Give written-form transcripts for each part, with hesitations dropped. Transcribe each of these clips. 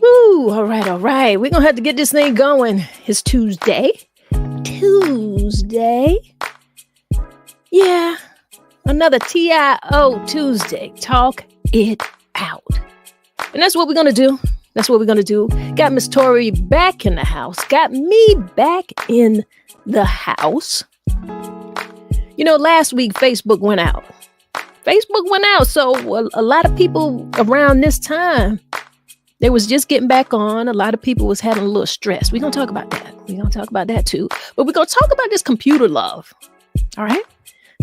Woo, all right, all right. We're going to have to get this thing going. It's Tuesday. Yeah, another TIO Tuesday. Talk it out. And that's what we're going to do. Got Miss Tori back in the house. Got me back in the house. You know, last week, Facebook went out. So a lot of people around this time, they was just getting back on. A lot of people was having a little stress. We're going to talk about that. Too. But we're going to talk about this computer love. All right?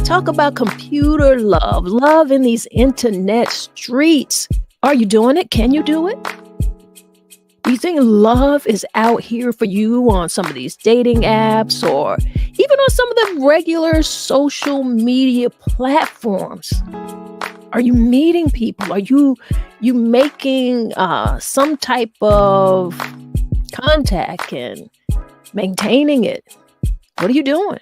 Talk about computer love. Love in these internet streets. Are you doing it? Can you do it? Do you think love is out here for you on some of these dating apps or even on some of the regular social media platforms? Are you meeting people? Are you making some type of contact and maintaining it? What are you doing?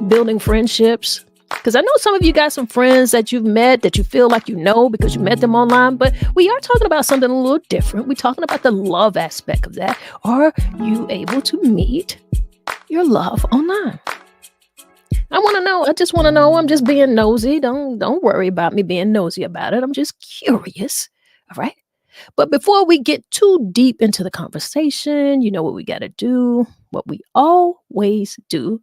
Building friendships? Because I know some of you got some friends that you've met that you feel like you know because you met them online, but we are talking about something a little different. We're talking about the love aspect of that. Are you able to meet your love online? I want to know. I just want to know. I'm just being nosy. Don't worry about me being nosy about it. I'm just curious. All right. But before we get too deep into the conversation, you know what we got to do, what we always do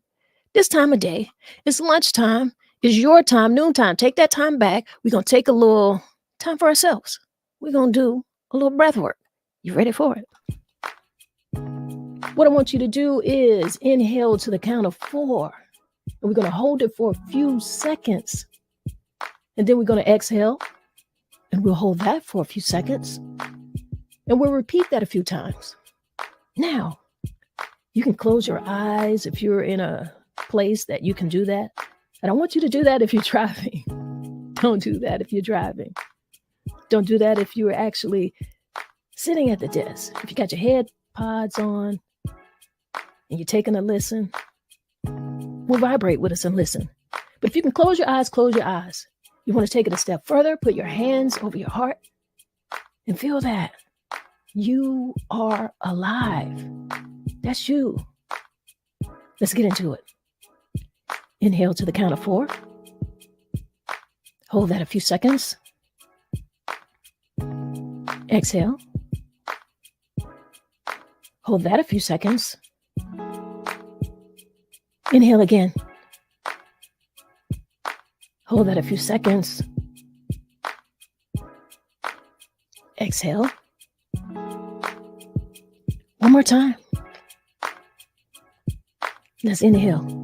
this time of day. It's lunchtime. It's your time, noontime. Take that time back. We're going to take a little time for ourselves. We're going to do a little breath work. You ready for it? What I want you to do is inhale to the count of 4. And we're going to hold it for a few seconds. And then we're going to exhale. And we'll hold that for a few seconds. And we'll repeat that a few times. Now, you can close your eyes if you're in a place that you can do that. And I want you to do that if you're driving. Don't do that if you're driving. Don't do that if you're actually sitting at the desk. If you got your head pods on and you're taking a listen, we'll vibrate with us and listen. But if you can close your eyes, close your eyes. You want to take it a step further, put your hands over your heart and feel that you are alive. That's you. Let's get into it. Inhale to the count of 4. Hold that a few seconds. Exhale. Hold that a few seconds. Inhale again. Hold that a few seconds. Exhale. One more time. Let's inhale.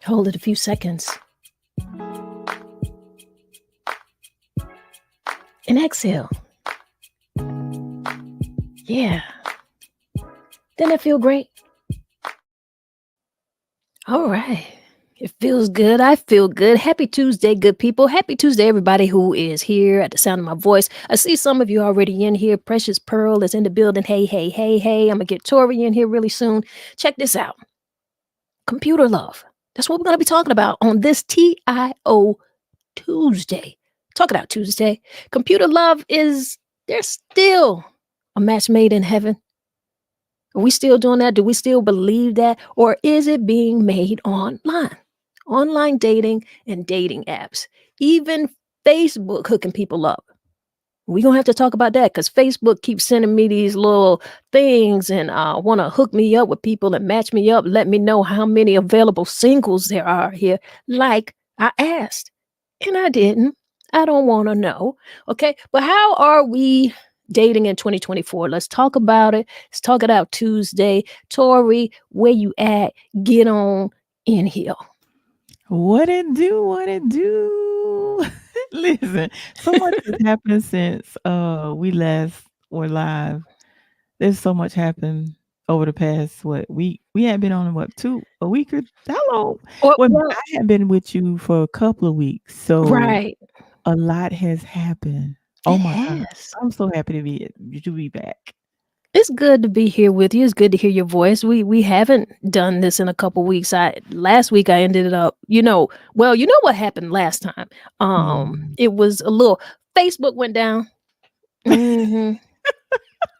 Hold it a few seconds. And exhale. Yeah. Didn't it feel great? All right. It feels good. I feel good. Happy Tuesday, good people. Happy Tuesday, everybody who is here at the sound of my voice. I see some of you already in here. Precious Pearl is in the building. Hey. I'm going to get Tori in here really soon. Check this out. Computer love. That's what we're going to be talking about on this TIO Tuesday. Talk It Out Tuesday. Computer love there's still a match made in heaven. Are we still doing that? Do we still believe that? Or is it being made online? Online dating and dating apps. Even Facebook hooking people up. We're going to have to talk about that because Facebook keeps sending me these little things and want to hook me up with people and match me up, let me know how many available singles there are here. Like I asked, and I didn't. I don't want to know. Okay, but how are we dating in 2024? Let's talk about it. Let's talk it out Tuesday. Tori, where you at? Get on in here. What it do? Listen, so much has happened since we last were live. There's so much happened over the past week. We had been on a week or how long? Well, I had been with you for a couple of weeks, so right. A lot has happened. Oh my God, I'm so happy to be back. It's good to be here with you. It's good to hear your voice. We haven't done this in a couple weeks. I last week I ended up, well, you know what happened last time. Mm. It was a little Facebook went down. Hmm.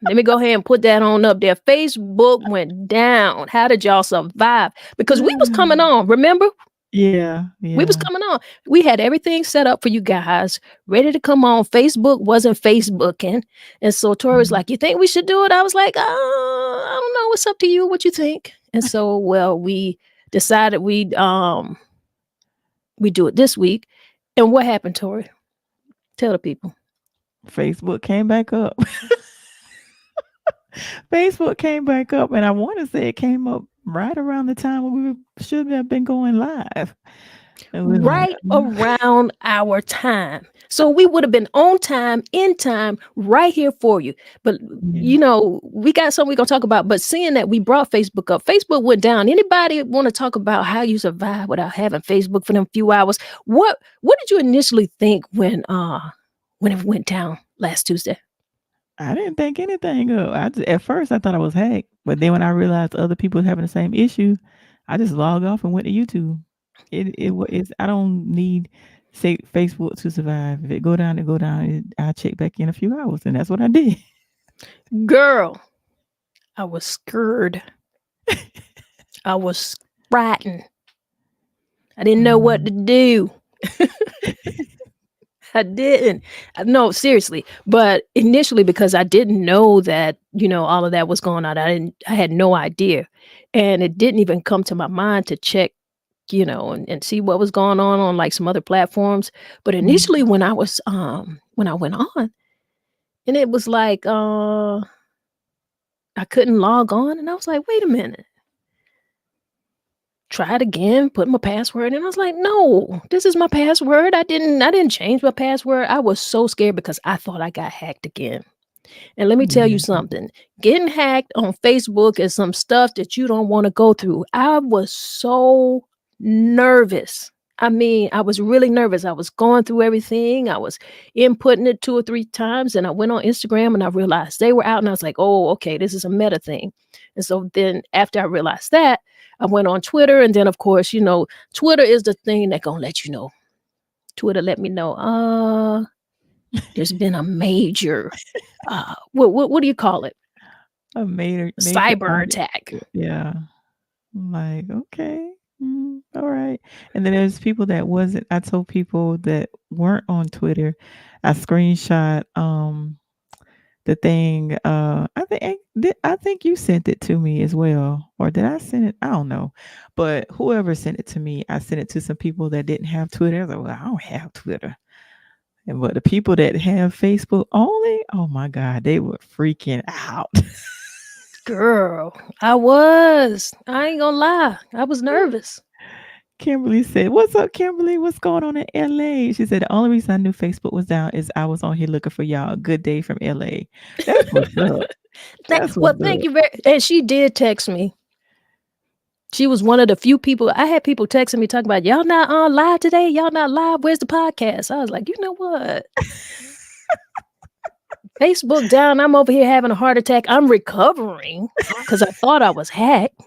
Let me go ahead and put that on up there. Facebook went down. How did y'all survive? Because we was coming on, remember? Yeah, We was yeah. coming on. We had everything set up for you guys, ready to come on. Facebook wasn't Facebooking. And so Tori was Mhm. like, "You think we should do it?" I was like, I don't know. It's up to you. What you think?" And so, well, we decided we do it this week. And what happened, Tori? Tell the people. Facebook came back up. Facebook came back up, and I want to say it came up right around the time when should have been going live. And we're like, Right around our time. So we would have been on time, in time, right here for you. But yeah. we got something we're gonna talk about. But seeing that we brought Facebook up, Facebook went down. Anybody want to talk about how you survive without having Facebook for them few hours? What did you initially think when it went down last Tuesday? I didn't think anything of. At first I thought I was hacked, but then when I realized other people was having the same issue, I just logged off and went to YouTube. It's I don't need say Facebook to survive. If it go down, it go down. I'll check back in a few hours, and that's what I did. Girl, I was scared. I was frightened. I didn't know what Mm. to do. I didn't. No, seriously. But initially, because I didn't know that, all of that was going on, I had no idea. And it didn't even come to my mind to check, and see what was going on like some other platforms. But initially Mhm. when I went on and it was like, I couldn't log on and I was like, wait a minute. Try it again, put my password, and I was like, "No, this is my password. I didn't change my password." I was so scared because I thought I got hacked again. And let me tell you Yeah. something. Getting hacked on Facebook is some stuff that you don't want to go through. I was so nervous. I mean, I was really nervous. I was going through everything. I was inputting it 2 or 3 times. And I went on Instagram and I realized they were out. And I was like, oh, okay, this is a meta thing. And so then after I realized that, I went on Twitter. And then, of course, Twitter is the thing that going to let you know. Twitter let me know, there's been a major, what do you call it? A major Cyber audit. attack. Yeah. I'm like, okay, all right. And then there's people that wasn't. I told people that weren't on Twitter. I screenshot the thing. I think you sent it to me as well, or did I send it? I don't know, but whoever sent it to me, I sent it to some people that didn't have Twitter. I was like, well, I don't have Twitter. And but the people that have Facebook only, oh my God, they were freaking out. Girl, I was. I ain't gonna lie. I was nervous. Kimberly said, "What's up, Kimberly? What's going on in LA?" She said, "The only reason I knew Facebook was down is I was on here looking for y'all. Good day from LA." That's what's up. That's what's Thank up. you very. And she did text me. She was one of the few people. I had people texting me talking about y'all not on live today. Y'all not live. Where's the podcast? I was like, you know what? Facebook down. I'm over here having a heart attack. I'm recovering because I thought I was hacked.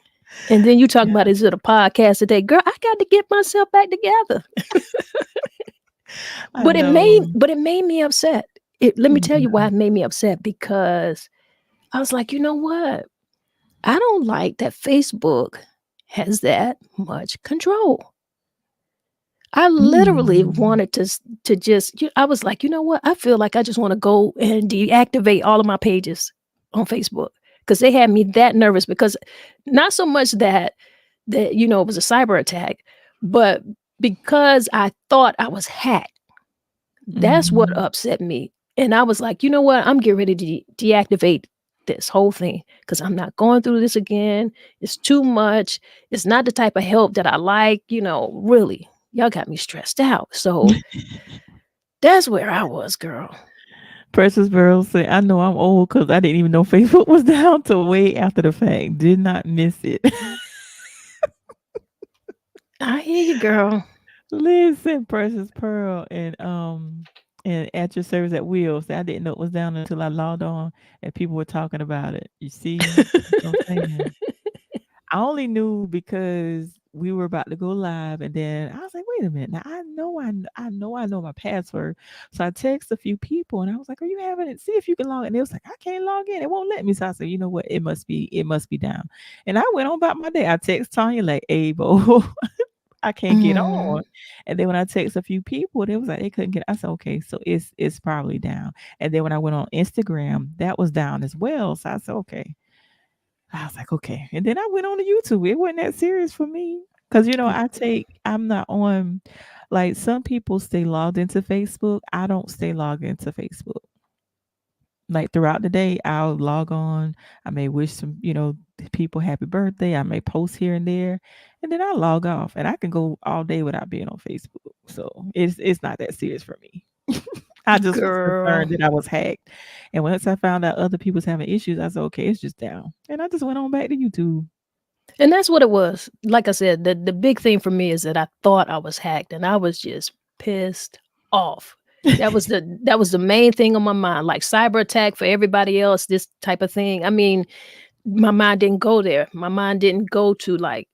And then you talk Yeah, about is it a podcast today? Girl, I got to get myself back together. I know. But it made me upset. Let me tell you Yeah. why it made me upset, because I was like, you know what? I don't like that Facebook has that much control. I literally Mm. wanted to just I was like, you know what? I feel like I just want to go and deactivate all of my pages on Facebook because they had me that nervous, because not so much that it was a cyber attack, but because I thought I was hacked. That's what Mhm. upset me. And I was like, you know what? I'm getting ready to deactivate this whole thing because I'm not going through this again. It's too much. It's not the type of help that I like, really. Y'all got me stressed out. So that's where I was, girl. Precious Girl said, "I know I'm old because I didn't even know Facebook was down till way after the fact. Did not miss it." I hear you, girl. Listen, Precious Pearl, and and at your service at will. So I didn't know it was down until I logged on and people were talking about it. You see? That's what I'm saying. I only knew because we were about to go live, and then I was like, "Wait a minute! Now I know my password." So I text a few people, and I was like, "Are you having it? See if you can log." And it was like, "I can't log in. It won't let me." So I said, "You know what? It must be down." And I went on about my day. I text Tanya like, "Hey, bo, I can't get Mm. on." And then when I text a few people, they was like they couldn't get. I said, "Okay, so it's probably down." And then when I went on Instagram, that was down as well. So I said, "Okay." I was like, "Okay." And then I went on to YouTube. It wasn't that serious for me. Cause I'm not on, like some people stay logged into Facebook. I don't stay logged into Facebook. Like throughout the day, I'll log on. I may wish some, people happy birthday. I may post here and there, and then I log off. And I can go all day without being on Facebook. So it's not that serious for me. I just was Girl. concerned that I was hacked. And once I found out other people was having issues, I said, okay, it's just down. And I just went on back to YouTube. And that's what it was. Like I said, the big thing for me is that I thought I was hacked and I was just pissed off. That was the main thing on my mind. Like cyber attack for everybody else, this type of thing. I mean, my mind didn't go there. My mind didn't go to like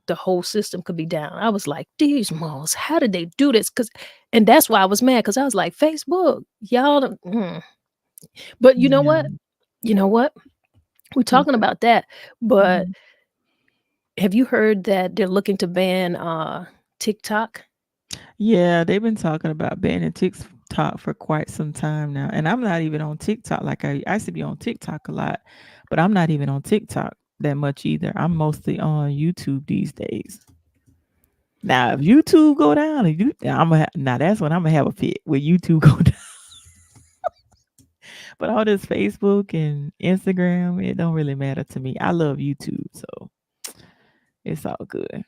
the whole system could be down. I was like, these malls, how did they do this? And that's why I was mad because I was like, Facebook, y'all. But you know Yeah. what? You know what? We're What's talking that? about that. But Mhm. have you heard that they're looking to ban TikTok? Yeah, they've been talking about banning TikTok for quite some time now. And I'm not even on TikTok. Like I used to be on TikTok a lot, but I'm not even on TikTok that much either. I'm mostly on YouTube these days. Now, if YouTube go down, now that's when I'm gonna have a fit with YouTube go down. But all this Facebook and Instagram, it don't really matter to me. I love YouTube, so it's all good.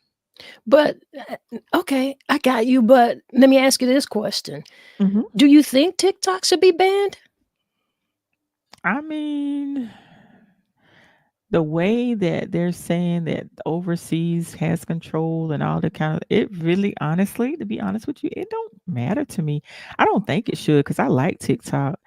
But okay, I got you. But let me ask you this question: Mhm. do you think TikTok should be banned? I mean, the way that they're saying that overseas has control and all the kind of it really honestly, to be honest with you, it don't matter to me. I don't think it should because I like TikTok.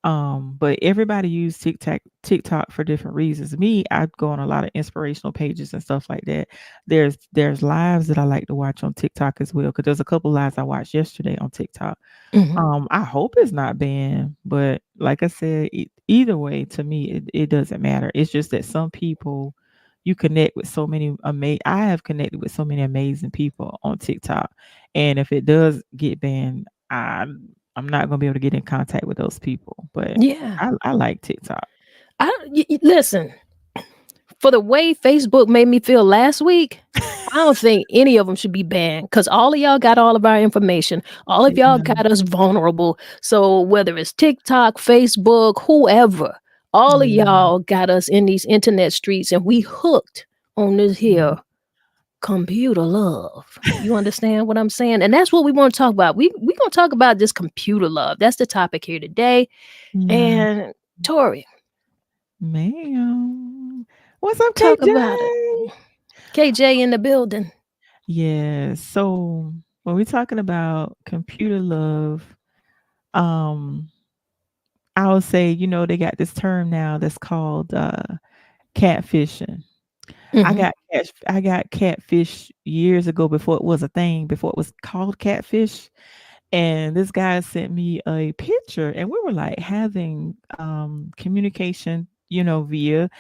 But everybody use TikTok for different reasons. Me, I go on a lot of inspirational pages and stuff like that. There's lives that I like to watch on TikTok as well. Cause there's a couple lives I watched yesterday on TikTok. Mhm. I hope it's not banned, but like I said, either way, to me, it doesn't matter. It's just that some people you connect with so many I have connected with so many amazing people on TikTok. And if it does get banned, I'm not gonna be able to get in contact with those people. But Yeah. I like TikTok. Listen, for the way Facebook made me feel last week, I don't think any of them should be banned because all of y'all got all of our information. All of y'all Yeah, got us vulnerable. So whether it's TikTok, Facebook, whoever, all of yeah, y'all got us in these internet streets and we hooked on this yeah. here computer love. You understand what I'm saying? And that's what we want to talk about. We gonna talk about this computer love. That's the topic here today. Yeah. And Tori, Ma'am. What's up, talk about it. KJ? KJ in the building. Yeah. So when we're talking about computer love, um, I would say, they got this term now that's called catfishing. Mhm. I got catfish years ago before it was a thing, before it was called catfish. And this guy sent me a picture and we were like having communication, via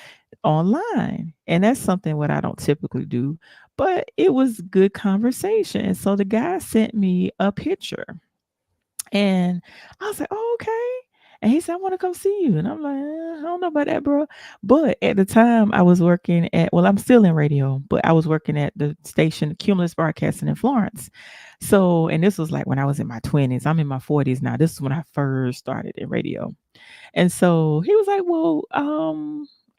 online. And that's something what I don't typically do, but it was good conversation. And so the guy sent me a picture and I was like, "Oh, okay." And he said, "I want to come see you." And I'm like, I don't know about that, bro. But at the time I was working well, I'm still in radio, but I was working at the station Cumulus Broadcasting in Florence. So, and this was like when I was in my 20s. I'm in my 40s now. This is when I first started in radio. And so he was like, "Well,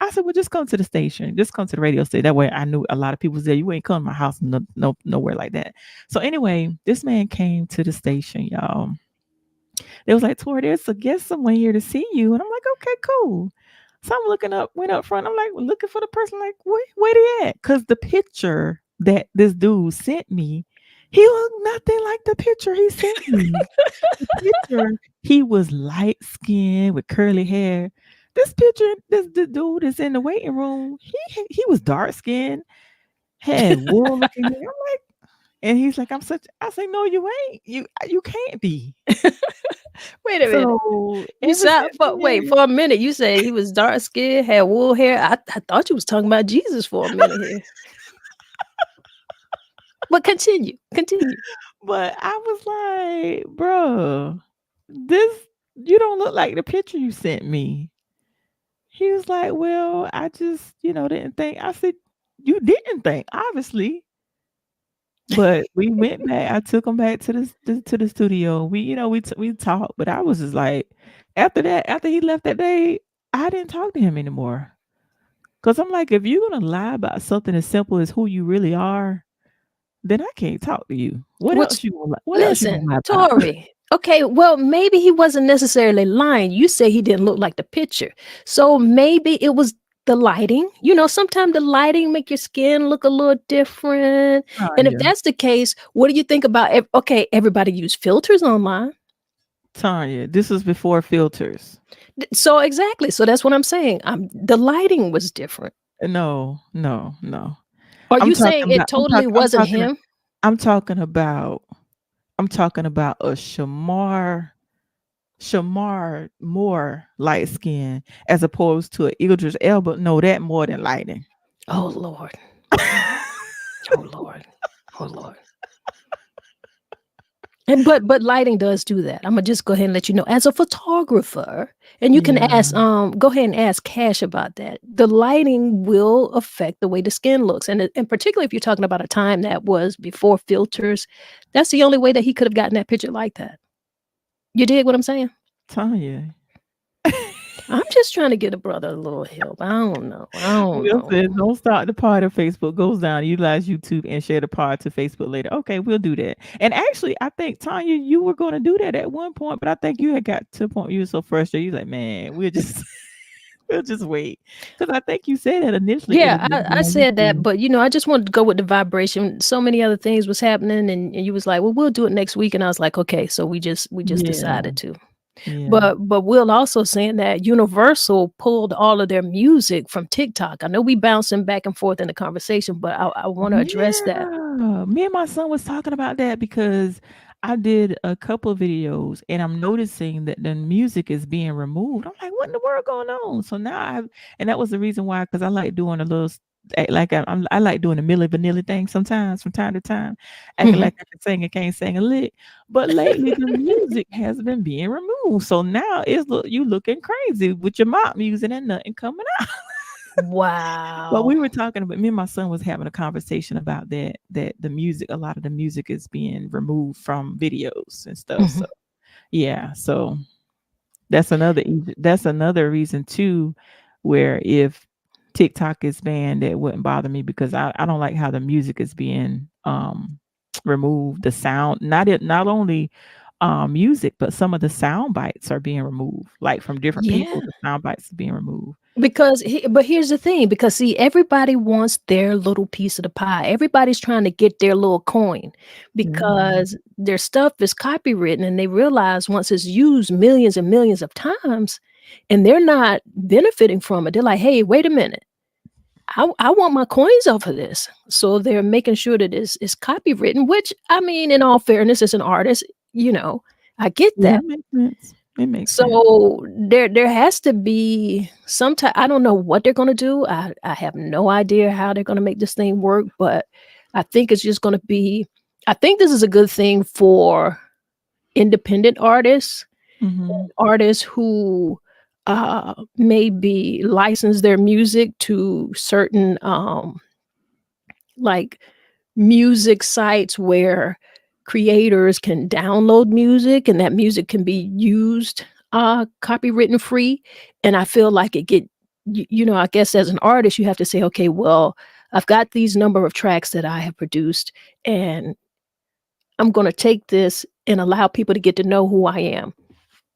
I said, well, just come to the station. Just come to the radio station. That way I knew a lot of people was there. You ain't come to my house, nowhere like that." So anyway, this man came to the station, y'all. They was like, "Tori, there's a guest someone here to see you." And I'm like, "Okay, cool." So I'm looking up, went up front. I'm like looking for the person, like, where they at? Because the picture that this dude sent me, He looked nothing like the picture he sent me. The picture, he was light skinned with curly hair. This picture, this the dude that's in the waiting room, he was dark skinned, had wool looking hair. I'm like, and he's like, I say, no, you ain't. You can't be. Wait a minute. So You ever saw since for wait then, for a minute. You said he was dark skinned, had wool hair. I thought you was talking about Jesus for a minute here. But continue, continue. but I was like, bro, this you don't look like the picture you sent me. He was like, well, I just, didn't think. I said, you didn't think, obviously. But we went back. I took him back to the studio. We talked, but I was just like, after that, after he left that day, I didn't talk to him anymore. Cause I'm like, if you're gonna lie about something as simple as who you really are, then I can't talk to you. What's What else you gonna listen, lie about? Tori. Okay, well, maybe he wasn't necessarily lying. You say he didn't look like the picture. So maybe it was the lighting. You know, sometimes the lighting make your skin look a little different. Oh And if yeah, that's the case, what do you think about okay, everybody use filters online. Tanya, this was before filters. So exactly. So that's what I'm saying. The lighting was different. No, no, no. Are I'm you talking saying it about. totally wasn't him? I'm talking about. I'm talking about a Shamar more light skin as opposed to an Idris Elba. No, that more than lighting. Oh Lord. Oh Lord. Oh Lord. And but lighting does do that. Imma just go ahead and let you know, as a photographer, and you can Yeah, ask, go ahead and ask Cash about that. The lighting will affect the way the skin looks, and particularly if you're talking about a time that was before filters, that's the only way that he could have gotten that picture like that. You dig what I'm saying? Tanya. I'm just trying to get a brother a little help. I don't know. I don't Will know. says, "Don't start the pod if Facebook goes down. Utilize YouTube and share the pod to Facebook later." Okay, we'll do that. And actually, I think Tanya, you were going to do that at one point, but I think you had got to the point where you were so frustrated. You was like, "Man, we'll just we'll just wait." Because I think you said that initially it was Yeah, going to be I on said that, YouTube. but, I just wanted to go with the vibration. So many other things was happening, and you was like, "Well, we'll do it next week," and I was like, "Okay." So we just Yeah, decided to. yeah, But Will also saying that Universal pulled all of their music from TikTok. I know we bouncing back and forth in the conversation, but I wanna address that. yeah. Me and my son was talking about that because I did a couple of videos and I'm noticing that the music is being removed. I'm like, what in the world going on? So now and that was the reason why, because I like doing a little like I like doing a Milli Vanilli thing sometimes from time to time, acting Mhm. like I can sing and can't sing a lick. But lately the music has been being removed. So now you looking crazy with your mouth music and nothing coming out. But Wow. we were talking about me and my son was having a conversation about that the music, a lot of the music is being removed from videos and stuff. So Mhm. yeah, so that's another reason too, where if TikTok is banned, it wouldn't bother me because I don't like how the music is being removed. The sound, not only music, but some of the sound bites are being removed, like from different Yeah. people. The sound bites are being removed. But here's the thing, because see, everybody wants their little piece of the pie. Everybody's trying to get their little coin Mhm. because their stuff is copywritten, and they realize once it's used millions and millions of times and they're not benefiting from it, they're like, "Hey, wait a minute. I want my coins off of this." So they're making sure that it's copywritten, which I mean, in all fairness, as an artist, I get Yeah, that. it makes sense. It makes sense. So there has to be some type. I don't know what they're gonna do. I have no idea how they're gonna make this thing work, but I think it's just gonna be I think this is a good thing for independent artists, Mhm. artists who maybe license their music to certain like music sites where creators can download music and that music can be used copywritten free. And I feel like I guess as an artist you have to say, okay, well, I've got these number of tracks that I have produced, and I'm going to take this and allow people to get to know who I am.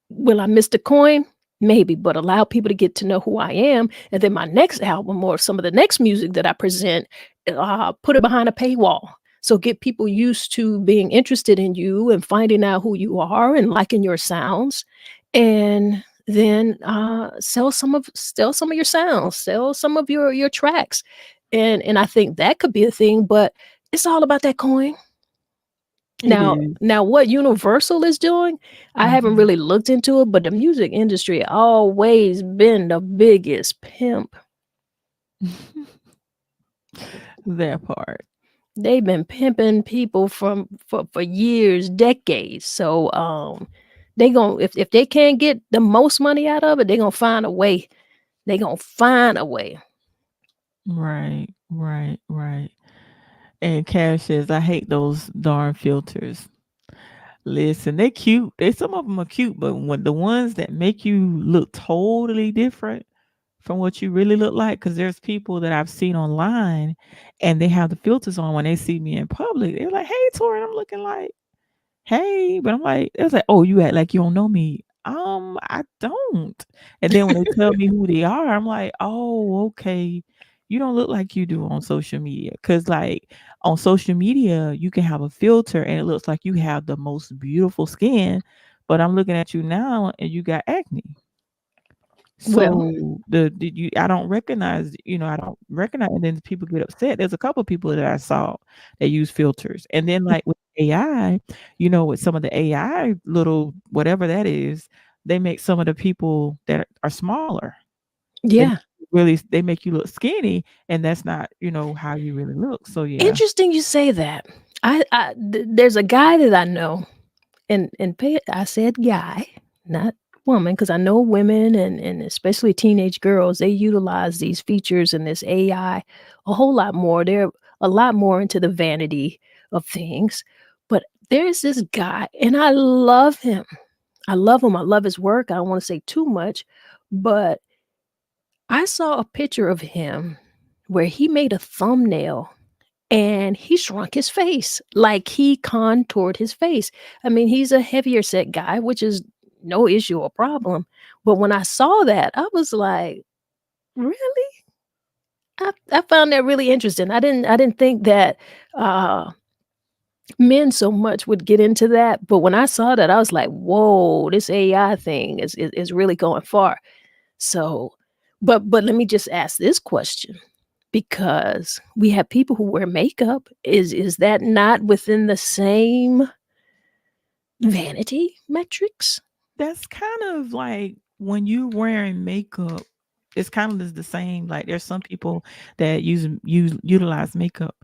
Will I miss the coin? Maybe, but allow people to get to know who I am, and then my next album or some of the next music that I present, put it behind a paywall So get people used to being interested in you and finding out who you are and liking your sounds, and then sell some of your sounds, sell some of your tracks, and I think that could be a thing. But it's all about that coin. It is. Now what Universal is doing, I haven't Mhm. really looked into it, but the music industry always been the biggest pimp. That part. They've been pimping people for years, decades. So they gon' if they can't get the most money out of it, they gonna find a way. They gonna find a way. Right, right, right. And Cash says, "I hate those darn filters." Listen, they cute. They some of them are cute, but when the ones that make you look totally different from what you really look like, because there's people that I've seen online, and they have the filters on when they see me in public. They're like, "Hey, Tori," I'm looking like, "Hey," but I'm like, it's like, "Oh, you act like you don't know me." I don't. And then when they tell me who they are, I'm like, "Oh, okay. You don't look like you do on social media." Cause like on social media, you can have a filter and it looks like you have the most beautiful skin, but I'm looking at you now and you got acne. Well, So the you I don't recognize, I don't recognize, and then people get upset. There's a couple people that I saw that use filters. And then like with AI, with some of the AI little whatever that is, they make some of the people that are smaller. They yeah. they make you look skinny, and that's not, how you really look. So yeah. Interesting you say that. There's a guy that I know, I said guy, not woman, because I know women and especially teenage girls, they utilize these features and this AI a whole lot more. They're a lot more into the vanity of things. But there's this guy, and I love him. I love him. I love his work. I don't want to say too much, but I saw a picture of him where he made a thumbnail and he shrunk his face, like he contoured his face. I mean, he's a heavier set guy, which is no issue or problem. But when I saw that, I was like, really? I found that really interesting. I didn't think that men so much would get into that. But when I saw that, I was like, whoa, this AI thing is really going far. So, but let me just ask this question, because we have people who wear makeup. Is that not within the same vanity metrics? That's kind of like when you wearing makeup, it's kind of the same. Like there's some people that utilize makeup,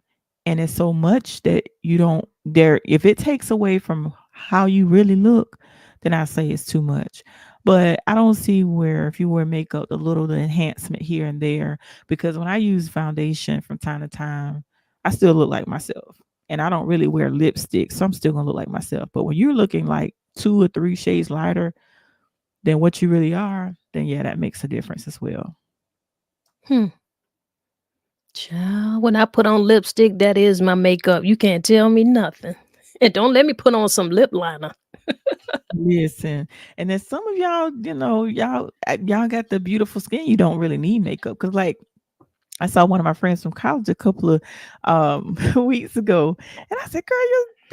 and it's so much that you don't there. If it takes away from how you really look, then I say it's too much. But I don't see where if you wear makeup, the enhancement here and there. Because when I use foundation from time to time, I still look like myself, and I don't really wear lipstick, so I'm still gonna look like myself. But when you're looking like 2 or 3 shades lighter than what you really are, then yeah, that makes a difference as well. Hmm. Child, when I put on lipstick, that is my makeup. You can't tell me nothing. And don't let me put on some lip liner. Listen, and then some of y'all, y'all got the beautiful skin. You don't really need makeup because, like, I saw one of my friends from college a couple of weeks ago, and I said, "Girl,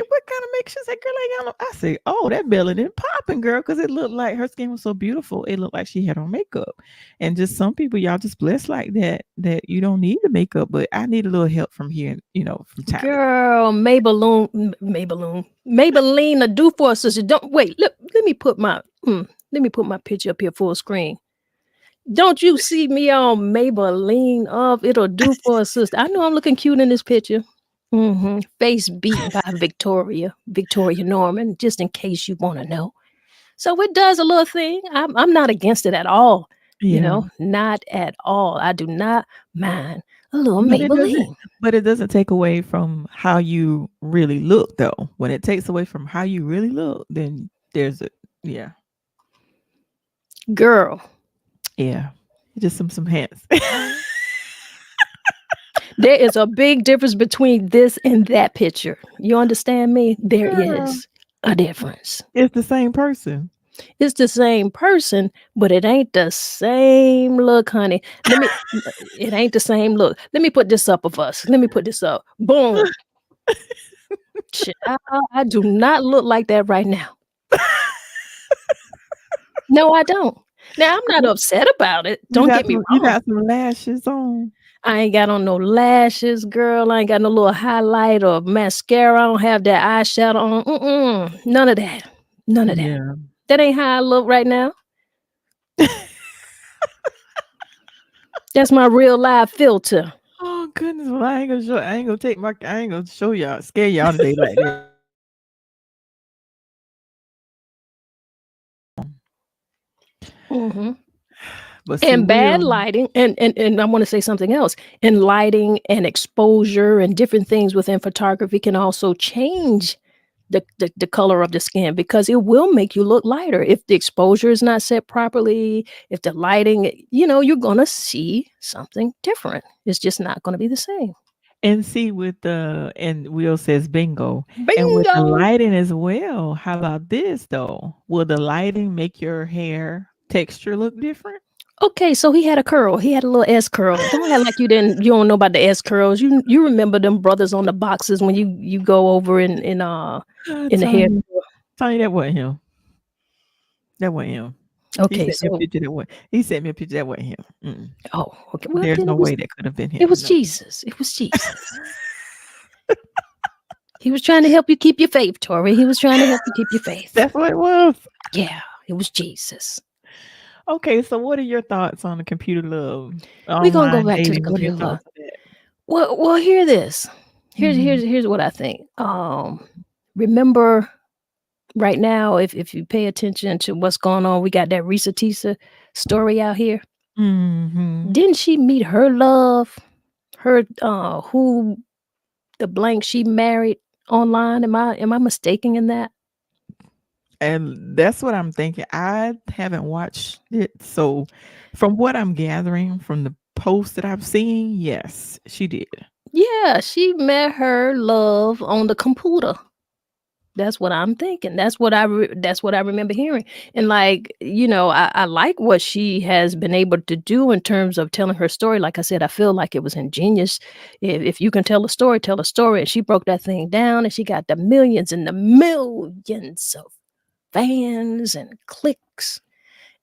what kind of makeup?" She said, "Girl, ain't got no." I said, "Oh, that belly didn't popping, girl, because it looked like her skin was so beautiful. It looked like she had on makeup." And just some people, y'all just blessed like that, that you don't need the makeup. But I need a little help from here, from time to time. Girl, Maybelline, a do for a sister. Don't wait. Let me put my picture up here full screen. Don't you see me on Maybelline of it'll do for a sister? I know I'm looking cute in this picture. Face beat by Victoria Norman, just in case you want to know. So it does a little thing. I'm not against it at all. Yeah. Not at all. I do not mind a little But it doesn't Maybelline. but it doesn't take away from how you really look though. When it takes away from how you really look, then there's a yeah. Girl, Yeah. Just some hints. there is a big difference between this and that picture. You understand me? There Girl, is a difference. it's the same person. It's the same person, but it ain't the same look, honey. It ain't the same look. Let me put this up of us. Let me put this up. Boom. Child, I do not look like that right now. No, I don't. Now, I'm not upset about it, don't get me You wrong. got some lashes on. I ain't got on no lashes, girl. I ain't got no little highlight or mascara. I don't have that eyeshadow on. None of that. None of that. Yeah. That ain't how I look right now. That's my real live filter. Oh goodness, well, I ain't gonna show y'all, scare y'all today like that. Mhm. But see, And bad we'll lighting, and I wanna say something else, and lighting and exposure and different things within photography can also change the color of the skin because it will make you look lighter. If the exposure is not set properly, if the lighting, you're gonna see something different. It's just not gonna be the same. and see with the and Will says bingo. And with the Bingo! lighting as well, how about this though? Will the lighting make your hair texture look different? Okay, so he had a curl. He had a little S curl. Don't act like you don't know about the S curls. You remember them brothers on the boxes when you go over in the hair. Tony, Tony, that wasn't him. That wasn't him. Okay, so He sent me a picture that wasn't him. Mm. oh, okay. Well, There's then no way that could have been it him. was No. Jesus. It was Jesus. He was trying to help you keep your faith, Tori. He was trying to help you keep your faith. That's what it was. Yeah, it was Jesus. Okay, so what are your thoughts on the computer love, We're gonna go online back to the dating? What are your computer love. thoughts on that? Well, hear this. Here's Mhm. here's here's what I think. Remember right now, if you pay attention to what's going on, we got that Risa Tisa story out here. Mhm. Didn't she meet her love? Her who the blank she married online? Am I mistaken in that? And that's what I'm thinking. I haven't watched it, so from what I'm gathering from the posts that I've seen, yes, she did. Yeah, she met her love on the computer. That's what I'm thinking. That's what I remember hearing. And like, I like what she has been able to do in terms of telling her story. Like I said, I feel like it was ingenious. If you can tell a story, tell a story. And she broke that thing down and she got the millions and the millions of fans and clicks.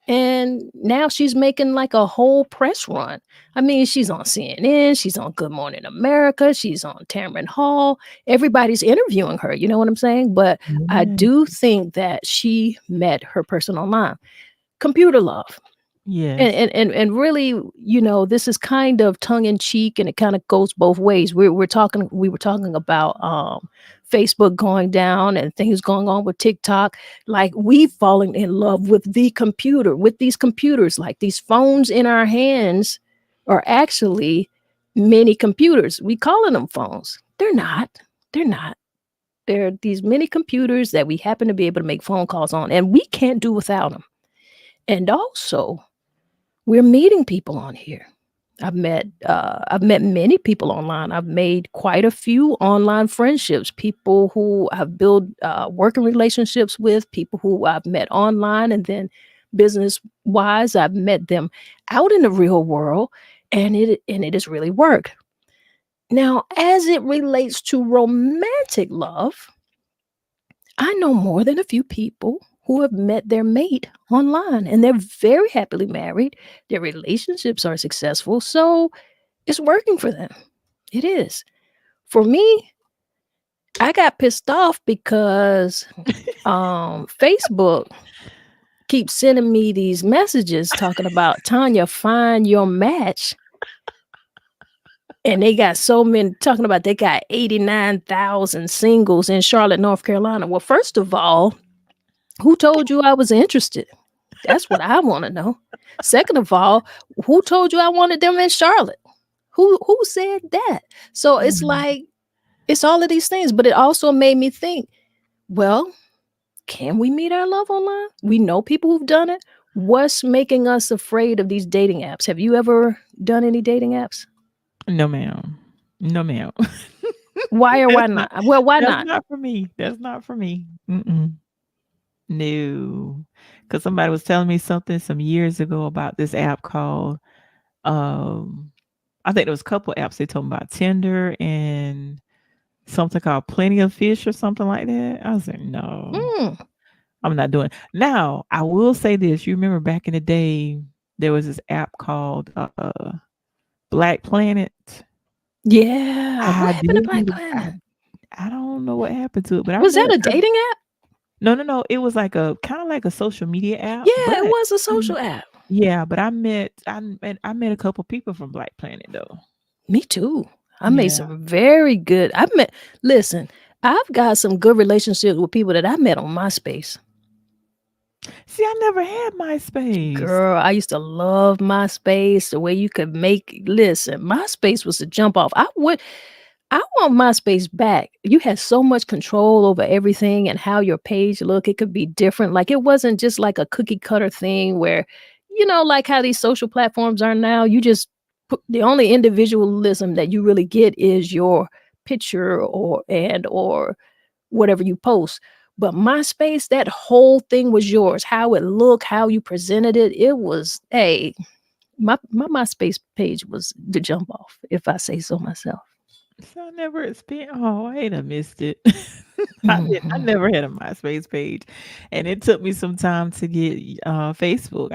And now she's making like a whole press run. I mean, she's on CNN, she's on Good Morning America, she's on Tamron Hall. Everybody's interviewing her, you know what I'm saying? But I Yeah. do think that she met her person online. Computer love. And Yes. and and and really, this is kind of tongue in cheek, and it kind of goes both ways. We were talking about Facebook going down and things going on with TikTok. Like we've fallen in love with the computer, with these computers, like these phones in our hands are actually mini computers. We calling them phones. They're not. They're not. They're these mini computers that we happen to be able to make phone calls on, and we can't do without them. And also, we're meeting people on here. I've met many people online. I've made quite a few online friendships, people who I've built working relationships with, people who I've met online, and then business wise, I've met them out in the real world, and it has really worked. Now, as it relates to romantic love, I know more than a few people who have met their mate online and they're very happily married. Their relationships are successful. So it's working for them. It is. For me, I got pissed off because Facebook keeps sending me these messages talking about Tonya, find your match. And they got so many talking about they got 89,000 singles in Charlotte, North Carolina. Well, first of all, who told you I was interested? That's what I wanna know. Second of all, who told you I wanted them in Charlotte? Who said that? So it's Mhm. like it's all of these things, but it also made me think, well, can we meet our love online? We know people who've done it. What's making us afraid of these dating apps? Have you ever done any dating apps? No, ma'am. No, ma'am. Why or why That's not not? Well, why that's not? not for me. That's not for me. Mm-mm. No, because somebody was telling me something some years ago about this app called, um, I think there was a couple apps they told me about, Tinder and something called Plenty of Fish or something like that. I was like, no, Mm, I'm not doing. Now, I will say this. You remember back in the day, there was this app called Black Planet. yeah. What I happened to deleted Black it. Planet? I don't know what happened to it, but I Was that met a I dating app? no, no, no, it was like a kinda like a social media app, Yeah, it but was a um, social app. yeah, but I met a couple people from Black Planet though. Me too. I made Yeah. some very good. I met. Listen, I've got some good relationships with people that I met on MySpace. See, I never had MySpace. Girl, I used to love MySpace, the way you could make listen, MySpace was the jump off. I want MySpace back. You had so much control over everything and how your page looked. It could be different. Like it wasn't just like a cookie cutter thing where, like how these social platforms are now, you just put the only individualism that you really get is your picture or whatever you post. But MySpace, that whole thing was yours. How it looked, how you presented it. It was my MySpace page was the jump off, if I say so myself. So I never experienced. Oh, I ain't have missed it. I Mhm. never had a MySpace page, and it took me some time to get Facebook.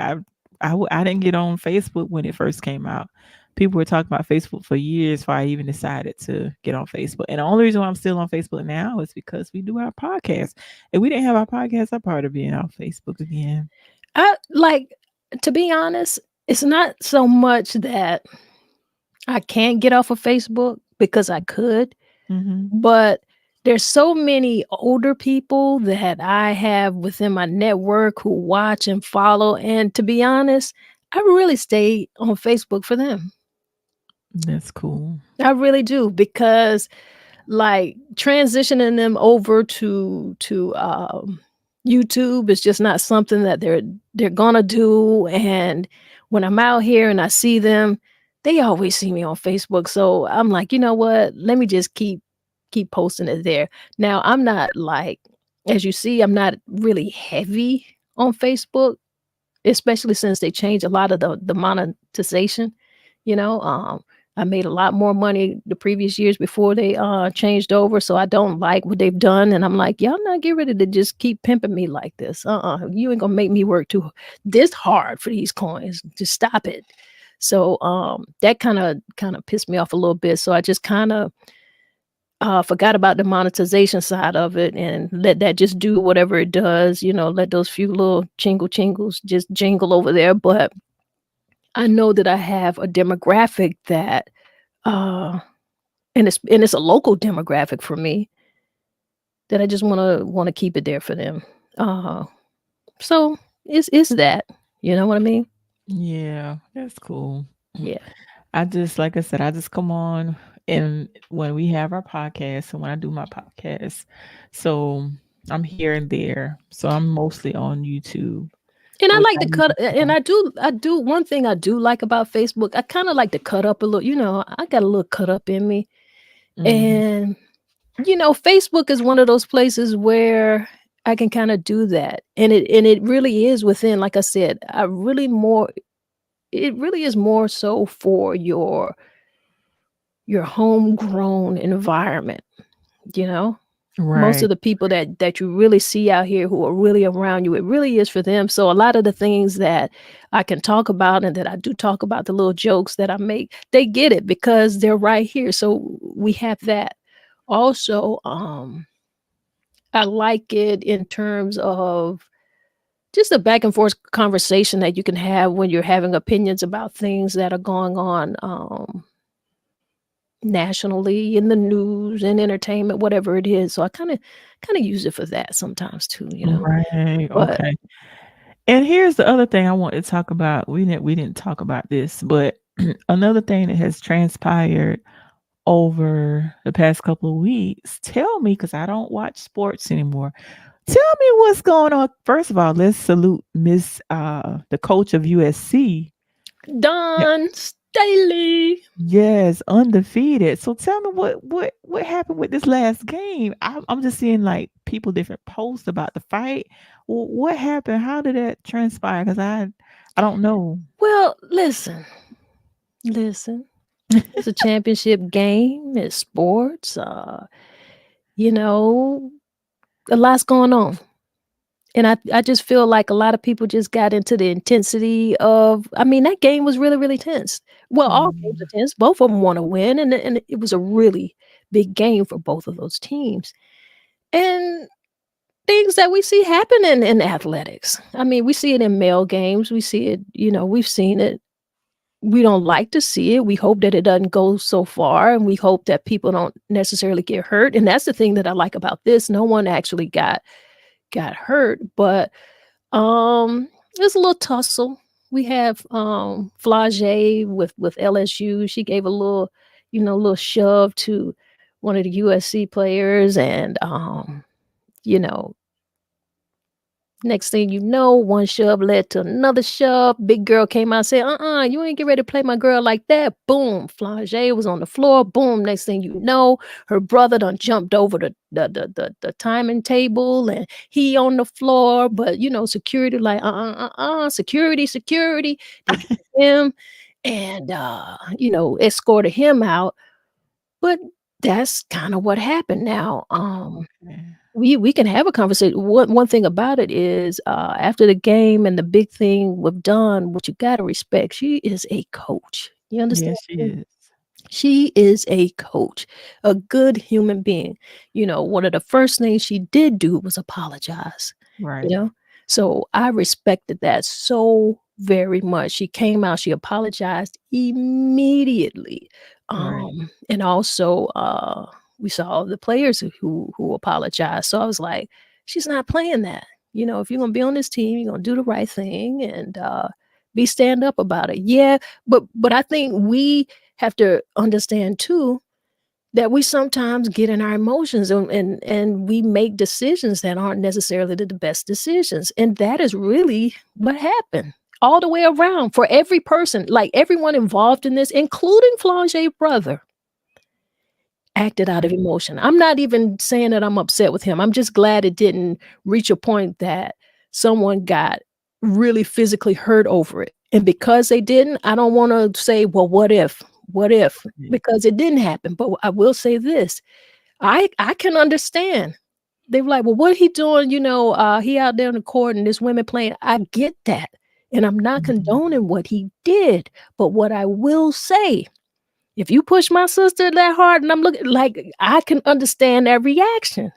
I didn't get on Facebook when it first came out. People were talking about Facebook for years before I even decided to get on Facebook. And the only reason why I'm still on Facebook now is because we do our podcast. If we didn't have our podcast, I'd probably be on Facebook again. I like to be honest, it's not so much that I can't get off of Facebook because I could, Hmm. but there's so many older people that I have within my network who watch and follow. And to be honest, I really stay on Facebook for them. That's cool. I really do because like transitioning them over to YouTube is just not something that they're gonna do. And when I'm out here and I see them, they always see me on Facebook. So I'm like, you know what? Let me just keep posting it there. Now I'm not like, as you see, I'm not really heavy on Facebook, especially since they changed a lot of the monetization, you know, I made a lot more money the previous years before they changed over, so I don't like what they've done, and I'm like, "Y'all not get ready to just keep pimping me like this. You ain't gonna make me work too this hard for these coins. Just stop it." So, that kinda pissed me off a little bit, so I just kinda forgot about the monetization side of it and let that just do whatever it does, let those few little jingles just jingle over there. But I know that I have a demographic that, uh, and it's a local demographic for me that I just wanna keep it there for them. Uh, so it's that, you know what I mean? Yeah, that's cool. Yeah. I just, like I said, I just come on and when we have our podcast and when I do my podcast. So I'm here and there. So I'm mostly on YouTube, And I which like I to use. and I do one thing I do like about Facebook, I kinda like to cut up a little, I got a little cut up in me. Mhm. And, Facebook is one of those places where I can kinda do that. And it really is within, like I said, I really more it really is more so for your homegrown environment, you know? Most Right. of the people that you really see out here who are really around you, it really is for them. So a lot of the things that I can talk about and that I do talk about, the little jokes that I make, they get it because they're right here. So we have that. Also, I like it in terms of just a back and forth conversation that you can have when you're having opinions about things that are going on nationally in the news and entertainment, whatever it is. So I kinda use it for that sometimes too, you know? Right. But Okay. And here's the other thing I want to talk about. We didn't talk about this, but another thing that has transpired over the past couple of weeks. Tell me, because I don't watch sports anymore. Tell me what's going on. First of all, let's salute the coach of USC. Yeah. Don Staley. Yes, undefeated. So tell me what happened with this last game? I'm just seeing like people different posts about the fight. What happened? How did that transpire? Because I don't know. Well, listen. It's a championship game, it's sports, You know, a lot's going on. And I just feel like a lot of people just got into the intensity of I mean, that game was really, really tense. Well, all games Mm, are tense. Both of them wanna win, and it was a really big game for both of those teams. And things that we see happen in athletics. I mean, we see it in male games. We see it, we've seen it. We don't like to see it. We hope that it doesn't go so far, and we hope that people don't necessarily get hurt. And that's the thing that I like about this. No one actually got hurt, but there's a little tussle. We have Flage with LSU. She gave a little shove to one of the USC players, and you know, next thing you know, one shove led to another shove. Big girl came out and said, you ain't get ready to play my girl like that. Boom. Flage was on the floor. Boom. Next thing you know, her brother done jumped over the timing table and he on the floor. But security like, security. They got him and escorted him out. But that's kind of what happened now. okay. We can have a conversation. One thing about it is, after the game and the big thing we've done, what you gotta respect, she is a coach. You understand Yes, she me? is. She is a coach, a good human being. One of the first things she did do was apologize, you Right, know? So, I respected that so very much. She came out, she apologized immediately. right. And also, we saw the players who apologized. So, I was like, "She's not playing that." If you're gonna be on this team, you're gonna do the right thing and, be stand up about it. Yeah, but I think we have to understand too that we sometimes get in our emotions and we make decisions that aren't necessarily the best decisions. And that is really what happened all the way around for every person, like everyone involved in this, including Flange's brother, acted out of Right. emotion. I'm not even saying that I'm upset with him. I'm just glad it didn't reach a point that someone got really physically hurt over it. And because they didn't, I don't wanna say, "Well, what if? What if?" Right. Because it didn't happen, but I will say this, I can understand. They were like, "Well, what he doing?" He out there in the court and there's women playing. I get that, and I'm not Mhm, condoning what he did, but what I will say if you push my sister that hard and I'm looking like, I can understand that reaction.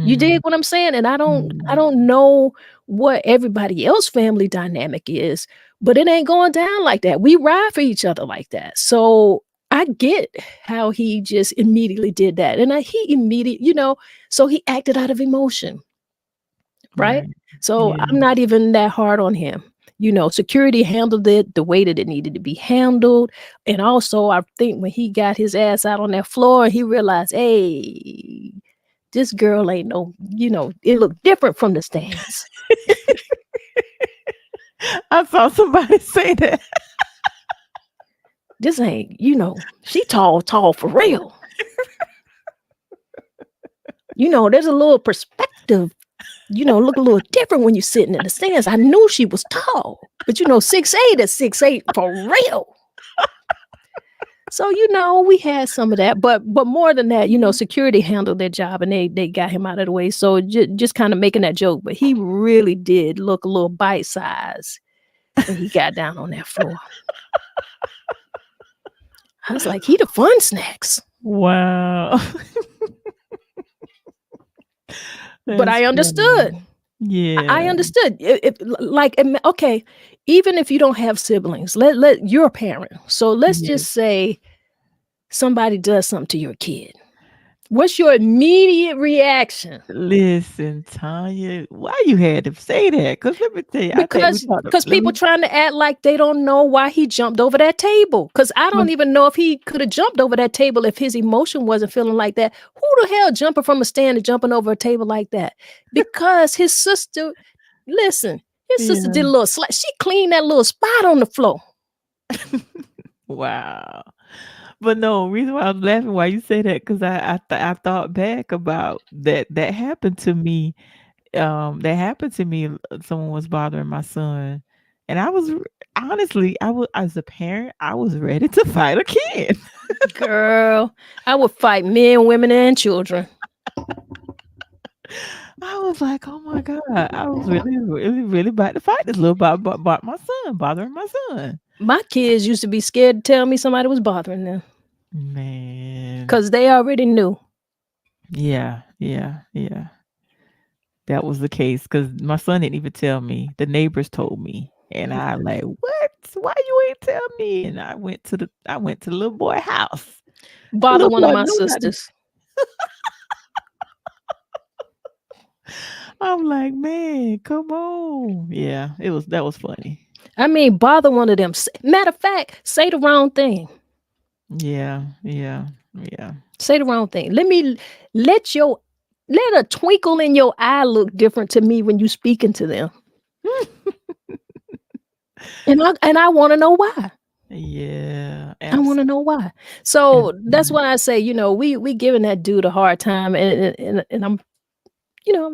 You dig mhm, what I'm saying? And I mhm. don't know what everybody else family dynamic is, but it ain't going down like that. We ride for each other like that. So I get how he just immediately did that. And he immediately, so he acted out of emotion. Right? Right. So, Yeah. I'm not even that hard on him. Security handled it the way that it needed to be handled, and also, I think when he got his ass out on that floor, he realized, "Hey, this girl ain't no" it looked different from the stands. I saw somebody say that. This ain't she tall, tall for real. There's a little perspective, look a little different when you're sitting in the stands. I knew she was tall, but 6'8" is 6'8" for real. So, we had some of that, but more than that, security handled their job and they got him out of the way. So just kind of making that joke, but he really did look a little bite size when he got down on that floor. I was like, he the fun snacks. Wow. But That's I understood. funny. I Yeah. understood. Okay, even if you don't have siblings, let you're a parent. So let's Yes. just say somebody does something to your kid. What's your immediate reaction? Listen, Tanya, why you had to say that? Cause let me tell you, I think we Because talked because let people me trying to act like they don't know why he jumped over that table. Because I well, don't even know if he coulda jumped over that table if his emotion wasn't feeling like that. Who the hell jumping from a stand and jumping over a table like that? Because his sister listen, his sister yeah. did a little slight she cleaned that little spot on the floor. Wow. But no, reason why I was laughing why you say that, 'cause I thought back about that happened to me. That happened to me, someone was bothering my son, and I was honestly, I was as a parent, I was ready to fight a kid. Girl, I would fight men, women, and children. I was like, "Oh my god." I was really, really, really about to fight this little about my son, bothering my son. My kids used to be scared to tell me somebody was bothering them Man. because they already knew. Yeah, yeah, yeah. That was the case because my son didn't even tell me. The neighbors told me. And I like, "What? Why you ain't tell me?" And I went to the little boy house. The Bother little one of boy my knew not to. sisters. I'm like, "Man, come on." Yeah, that was funny. I mean, bother one of them. Matter of fact, say the wrong thing. Yeah, yeah, yeah. Say the wrong thing. Let your let a twinkle in your eye look different to me when you speaking to them. And I wanna know why. Yeah, I wanna know why. So, that's absolutely. why I say, we giving that dude a hard time, and I'm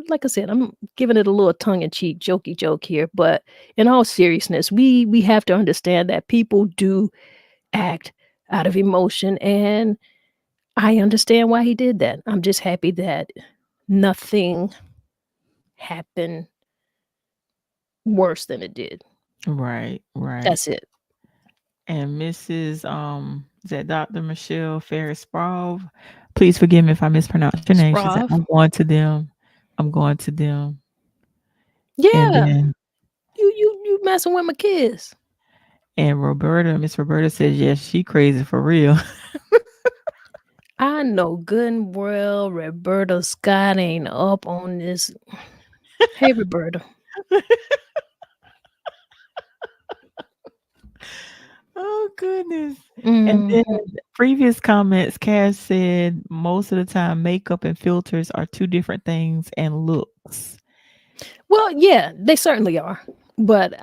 like I said, I'm giving it a little tongue in cheek, jokey joke here, but in all seriousness, we have to understand that people do act out of emotion, and I understand why he did that. I'm just happy that nothing happened worse than it did. Right, right. That's it. And Mrs. Is that Dr. Michelle Ferris Sprague? Please forgive me if I mispronounce your name. She said, Sprav. "I'm going to them. I'm going to them." And Yeah, then you messing with my kids. Miss Roberta says, "Yes, she crazy for real." I know good and well Roberta Scott ain't up on this. Hey, Roberta. Oh goodness. And then Mhm. previous comments, Cass said most of the time makeup and filters are two different things and looks. Well, yeah, they certainly are, but,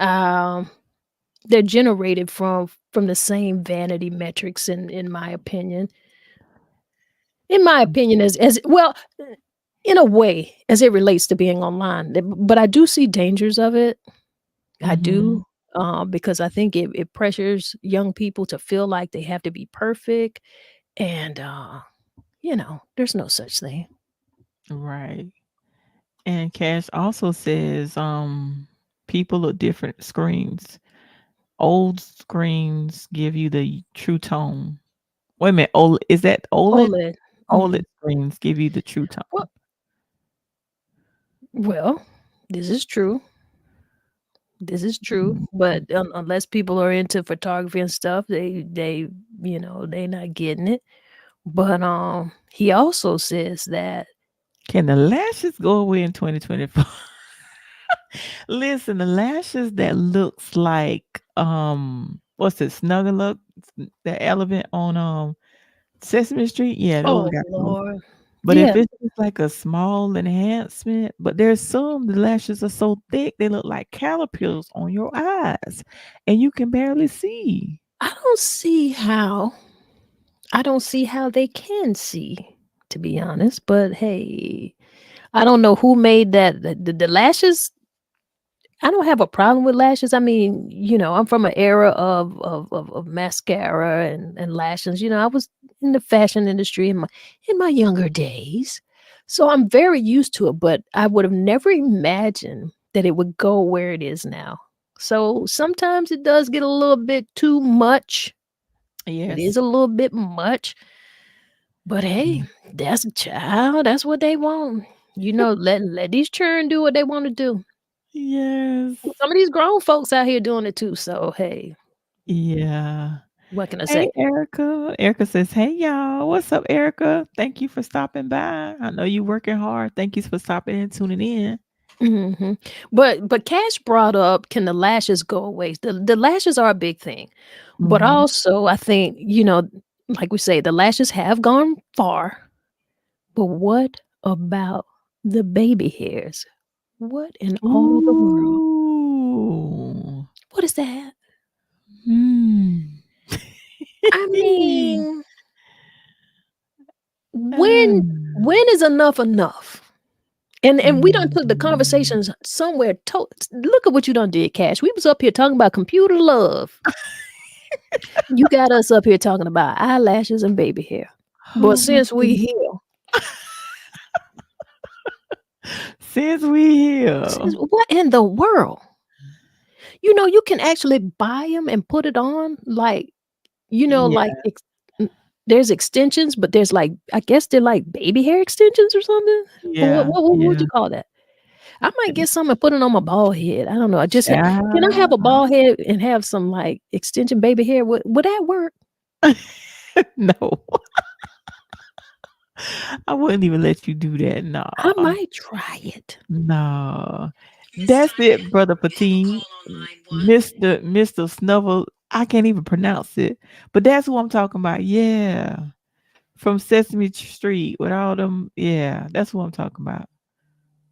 they're generated from the same vanity metrics in my opinion. In my opinion, as well, in a way, as it relates to being online, but I do see dangers of it. I Mm-hmm. do, because I think it pressures young people to feel like they have to be perfect, and, there's no such thing. Right. And Cash also says, people look different screens. Old screens give you the true tone. Wait a minute, OLED, is that OLED? OLED. OLED Mhm. screens give you the true tone. Well well, this is true. This is true, but Mhm. unless people are into photography and stuff, they not getting it. But, he also says that Can the lashes go away in 2024? Listen, the lashes that looks like, what's it, Snuggle, the elephant on, Sesame Street? Yeah, those oh, got to go. Lord. But if Yeah, it's just like a small enhancement, but there's some, the lashes are so thick, they look like caterpillars on your eyes, and you can barely see. I don't see how I don't see how they can see, to be honest, but hey, I don't know who made that the lashes. I don't have a problem with lashes. I mean, I'm from an era of mascara and lashes. I was in the fashion industry in my younger days, so I'm very used to it. But I would have never imagined that it would go where it is now. So sometimes it does get a little bit too much. It is Yes. a little bit much, but hey, Yeah. that's a child. That's what they want. Let these children do what they want to do. Yes. Some of these grown folks out here doing it too, so hey, Yeah. what can I say? Hey, Erica. Erica says, "Hey, y'all. What's up, Erica? Thank you for stopping by. I know you working hard. Thank you for stopping and tuning in." Mhm. But Cash brought up, can the lashes go away? The lashes are a big thing, but Mhm. also I think, like we say, the lashes have gone far, but what about the baby hairs? What in all the world? Ooh. What is that? Mm. I mean, when Um, when is enough enough? And we done took the mm. conversations somewhere look at what you done did, Cash. We was up here talking about computer love. You got us up here talking about eyelashes and baby hair. But Oh my since we goodness. here, Since we here. What in the world? You can actually buy them and put it on, like, like, Yeah, there's extensions, but there's, like, I guess they're like baby hair extensions or something? Or what yeah, what would yeah. you call that? I might get some and put it on my bald head. I don't know. I just ha Can I have a Child. bald head and have some, like, extension baby hair? Would that work? No, I wouldn't even let you do that. No, I might try it. no. That's it, brother Patine. Mr. Snubble. I can't even pronounce it, but that's who I'm talking about. Yeah, from Sesame Street with all them. Yeah, that's what I'm talking about.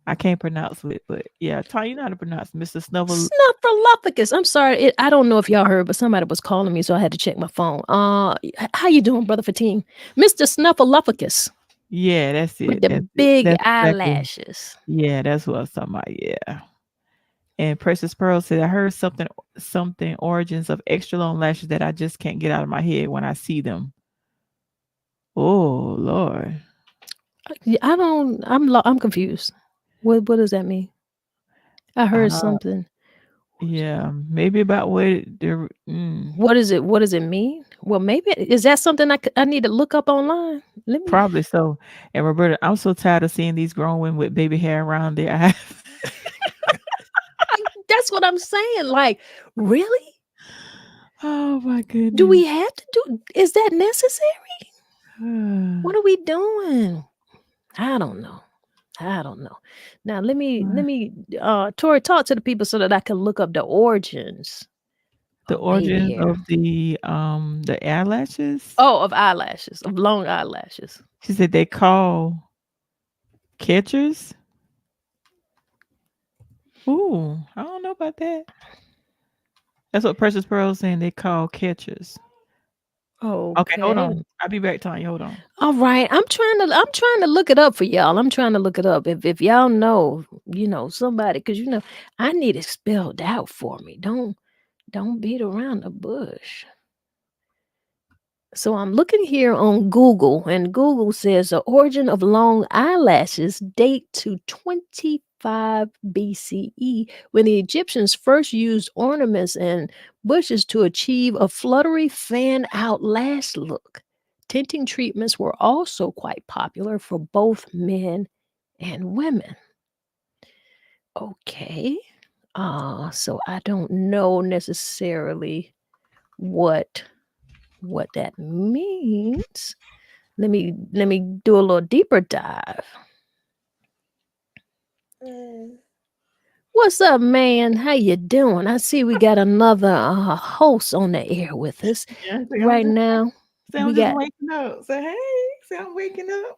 I can't pronounce it, but yeah, Tony, you know how to pronounce Mr. Snubble. Snuffleupagus. I'm sorry. I don't know if y'all heard, but somebody was calling me, so I had to check my phone. How you doing, brother Fatim? Mr. Snuffleupagus Yeah, that's with it. the That's it. big That's exactly. eyelashes. Yeah, that's what I was talking about. Yeah. And Precious Pearl said, I heard something origins of extra long lashes that I just can't get out of my head when I see them. Oh Lord. Yeah, I don't. I'm confused. What does that mean? I heard Uh something. yeah, maybe about what they're What is it? What does it mean? Well, maybe is that something I need to look up online? Let me. probably so. And Roberta, I'm so tired of seeing these grown women with baby hair around their eyes. That's what I'm saying. Like, really? Oh my Do we goodness. have to do? Is that necessary? What are we doing? I don't know. I don't know. Now Tori, talk to the people so that I can look up the origins The of baby origins hair. of the eyelashes. Oh, of eyelashes, of long eyelashes. She said they call catchers. Ooh, I don't know about that. That's what Precious Pearl is saying. They call catchers. Okay, hold Okay. on. I'll be back, Tanya. Hold on. All right. I'm trying to look it up for y'all. I'm trying to look it up. If y'all know, somebody, because I need it spelled out for me. Don't beat around the bush. So I'm looking here on Google, and Google says the origin of long eyelashes date to 25 BCE, when the Egyptians first used ornaments and bushes to achieve a fluttery fan out lash look. Tinting treatments were also quite popular for both men and women. Okay. So I don't know necessarily what that means. Let me do a little deeper dive. What's up, man? How you doing? I see we got another host on the air with us Yeah, I think right now. I'm We just got waking up. Say, hey, say I'm waking up.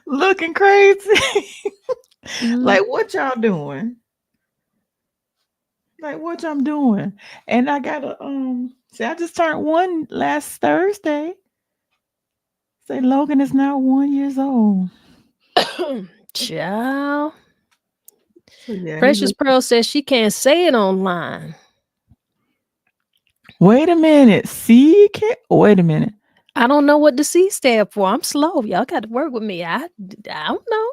Looking crazy. mm, Like what y'all doing? Like what I'm doing. And I gotta say I just turned one last Thursday. Say Logan is now 1 years old. child. So yeah, he Precious look. Pearl says she can't say it online. Wait a minute. See, wait a minute. I don't know what the C stand for. I'm slow. Y'all got to work with me. I don't know.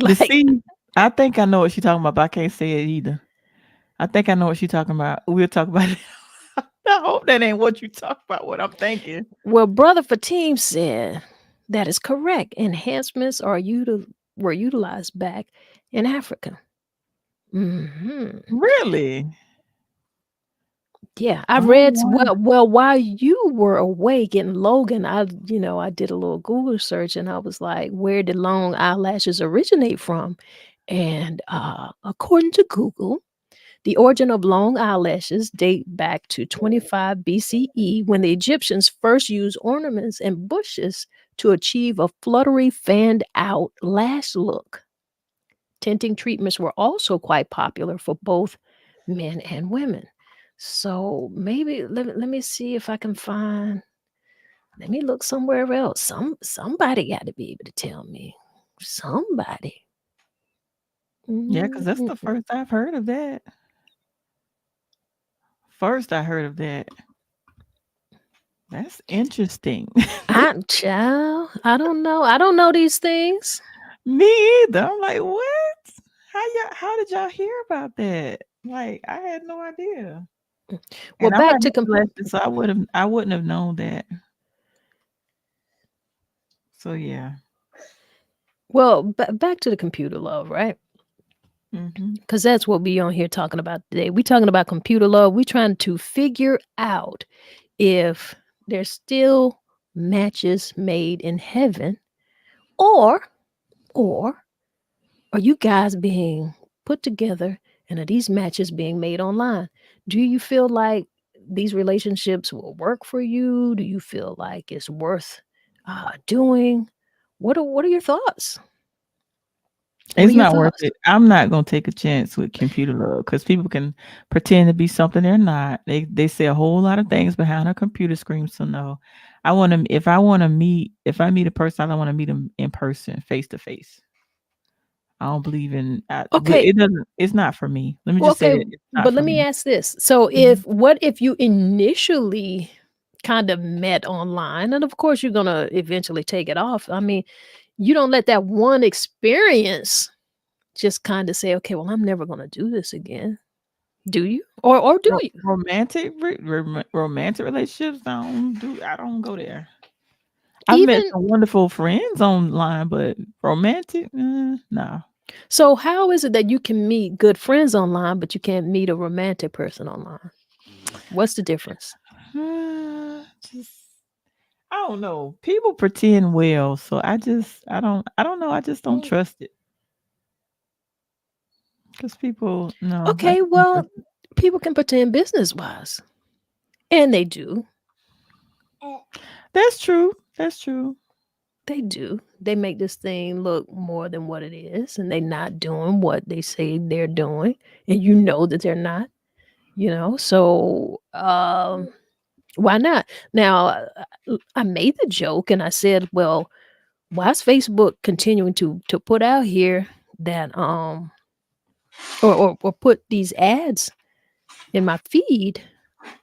The Like, C, I think I know what she's talking about, but I can't say it either. I think I know what she's talking about. We'll talk about it. I hope that ain't what you talk about, what I'm thinking. well, Brother Fatim said that is correct. Enhancements were utilized back in Africa. Hmm. Really? Yeah, I've Oh, read wow. well while you were awake and Logan, I did a little Google search and I was like, where did long eyelashes originate from? And according to Google, the origin of long eyelashes date back to 25 BCE, when the Egyptians first used ornaments and bushes to achieve a fluttery fanned out lash look. Tinting treatments were also quite popular for both men and women. So maybe let me see if I can find. Let me look somewhere else. Somebody got to be able to tell me. Somebody. Yeah, because that's the Mm-mm. first I've heard of that. First I heard of that. That's interesting. I don't know. I don't know these things. Me either. I'm like, what? How did y'all hear about that? Like, I had no idea. Well, And I'm back not to dyslexic, so I wouldn't have known that. So yeah. back to the computer love, right? Hmm. Because that's what we on here talking about today. We talking about computer love. We trying to figure out if there's still matches made in heaven, or or are you guys being put together and are these matches being made online? Do you feel like these relationships will work for you? Do you feel like it's worth doing? What are your thoughts? What are It's your not worth thoughts? it. I'm not gonna take a chance with computer love because people can pretend to be something they're not. They say a whole lot of things behind a computer screen. So no, I want to. If I meet a person, I don't want to meet them in person, face to face. I don't believe in. Okay, It doesn't. It's not for me. Let me well, just say okay, that it's not but for let me me. ask this. So Mhm. if you initially kind of met online, and of course you're gonna eventually take it off. I mean, you don't let that one experience just kind of say, okay, well, I'm never gonna do this again. Do you? Or do you? Romantic relationships. I don't go there. I've met Even some wonderful friends online, but romantic, nah. so, how is it that you can meet good friends online, but you can't meet a romantic person online? What's the difference? Just I don't know. People pretend well, so I don't know. I just don't trust it because people no, I Okay, just don't well, trust it. people can pretend business wise, and they do. That's true. That's true. They do. They make this thing look more than what it is, and they're not doing what they say they're doing, and you know that they're not. So why not? Now, I made the joke and I said, well, why is Facebook continuing to put out here that or put these ads in my feed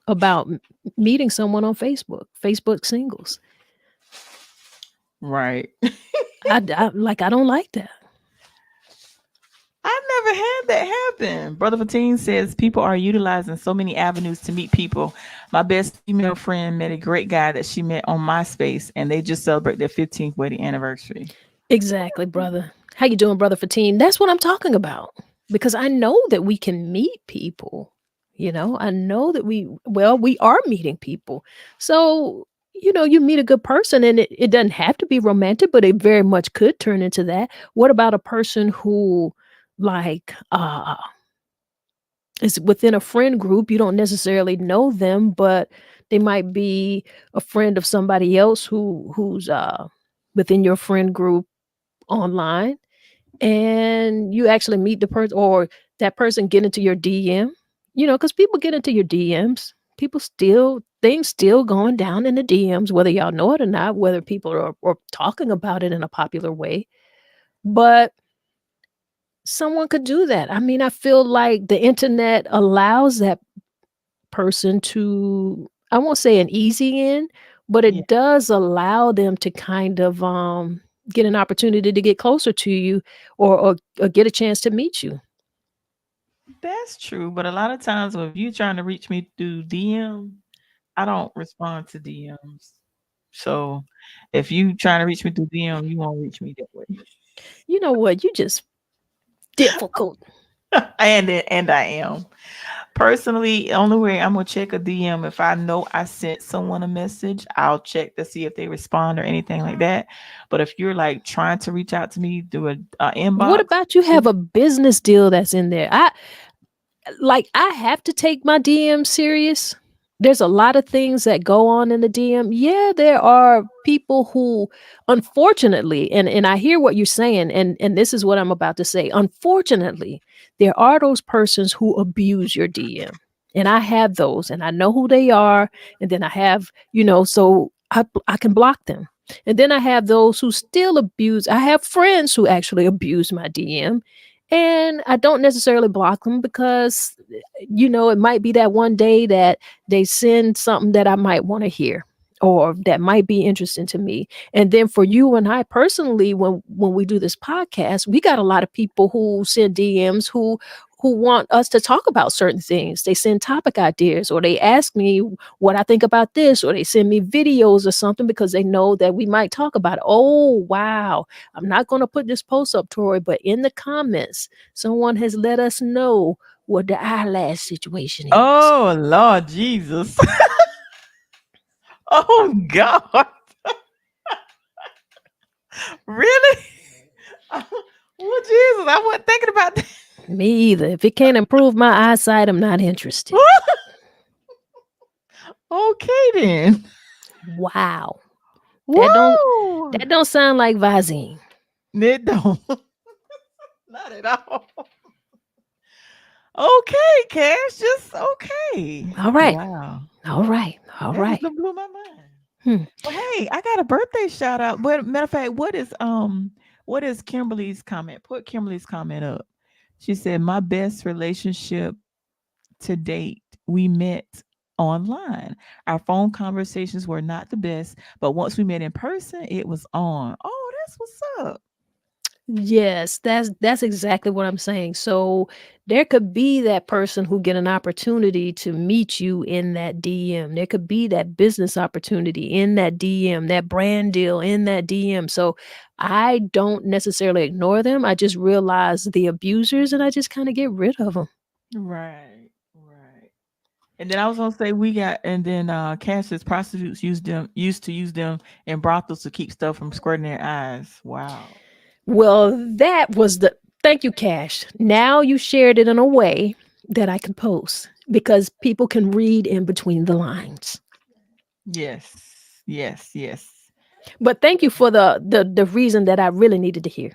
about meeting someone on Facebook singles? Right. I don't like that. I've never had that happen. Brother Fatine says people are utilizing so many avenues to meet people. My best female friend met a great guy that she met on MySpace, and they just celebrate their 15th wedding anniversary. Exactly, brother. How you doing, brother Fatine? That's what I'm talking about. Because I know that we can meet people. I know that we are meeting people. So, you meet a good person and it doesn't have to be romantic, but it very much could turn into that. What about a person who like is within a friend group? You don't necessarily know them, but they might be a friend of somebody else who's within your friend group online, and you actually meet the person, or that person get into your DM, because people get into your DMs. People still things still going down in the DMs, whether y'all know it or not, whether people are talking about it in a popular way. But someone could do that. I mean, I feel like the internet allows that person to, I won't say an easy in, but Yeah, it does allow them to kind of get an opportunity to get closer to you, or get a chance to meet you. that's true. But a lot of times, when you trying to reach me through DM, I don't respond to DMs. So if you trying to reach me through DM, you won't reach me that way. You know what? You just difficult. And I am. Personally, only way I'm gonna check a DM if I know I sent someone a message, I'll check to see if they respond or anything like that. But if you're like trying to reach out to me through a What inbox, about you have a business deal that's in there? I have to take my DM serious. There's a lot of things that go on in the DM. Yeah, there are people who, unfortunately, and I hear what you're saying, and this is what I'm about to say. Unfortunately, there are those persons who abuse your DM. And I have those, and I know who they are, and then I have, so I can block them. And then I have those who still abuse. I have friends who actually abuse my DM, and I don't necessarily block them because, it might be that one day that they send something that I might want to hear. or that might be interesting to me. And then for you and I personally, when we do this podcast, we got a lot of people who send DMs who want us to talk about certain things. They send topic ideas, or they ask me what I think about this, or they send me videos or something because they know that we might talk about it. Oh wow. I'm not going to put this post up, Tori, but in the comments, someone has let us know what the eyelash situation is. Oh Lord Jesus. Oh God. Really? Oh Jesus, I wasn't thinking about that. Me either. If it can't improve my eyesight, I'm not interested. Okay then. Wow. That don't Woo! that don't sound like Visine. It don't. Not at all. Okay, Cash, just okay. All right. Wow. All right. All That just right. done blew my mind. Hmm. Well, hey, I got a birthday shout out. But matter of fact, what is Kimberly's comment? Put Kimberly's comment up. She said, my best relationship to date, we met online. Our phone conversations were not the best, but once we met in person, it was on. Oh, that's what's up. Yes, that's exactly what I'm saying. So there could be that person who get an opportunity to meet you in that DM. There could be that business opportunity in that DM, that brand deal in that DM. So I don't necessarily ignore them. I just realize the abusers and I just kind of get rid of them. Right, right. And then I was gonna say and then Cassius prostitutes used to use them in brothels to keep stuff from squirting their eyes. Wow. Well, that was the thank you, Cash. Now you shared it in a way that I can post because people can read in between the lines. Yes. Yes, yes. But thank you for the reason that I really needed to hear.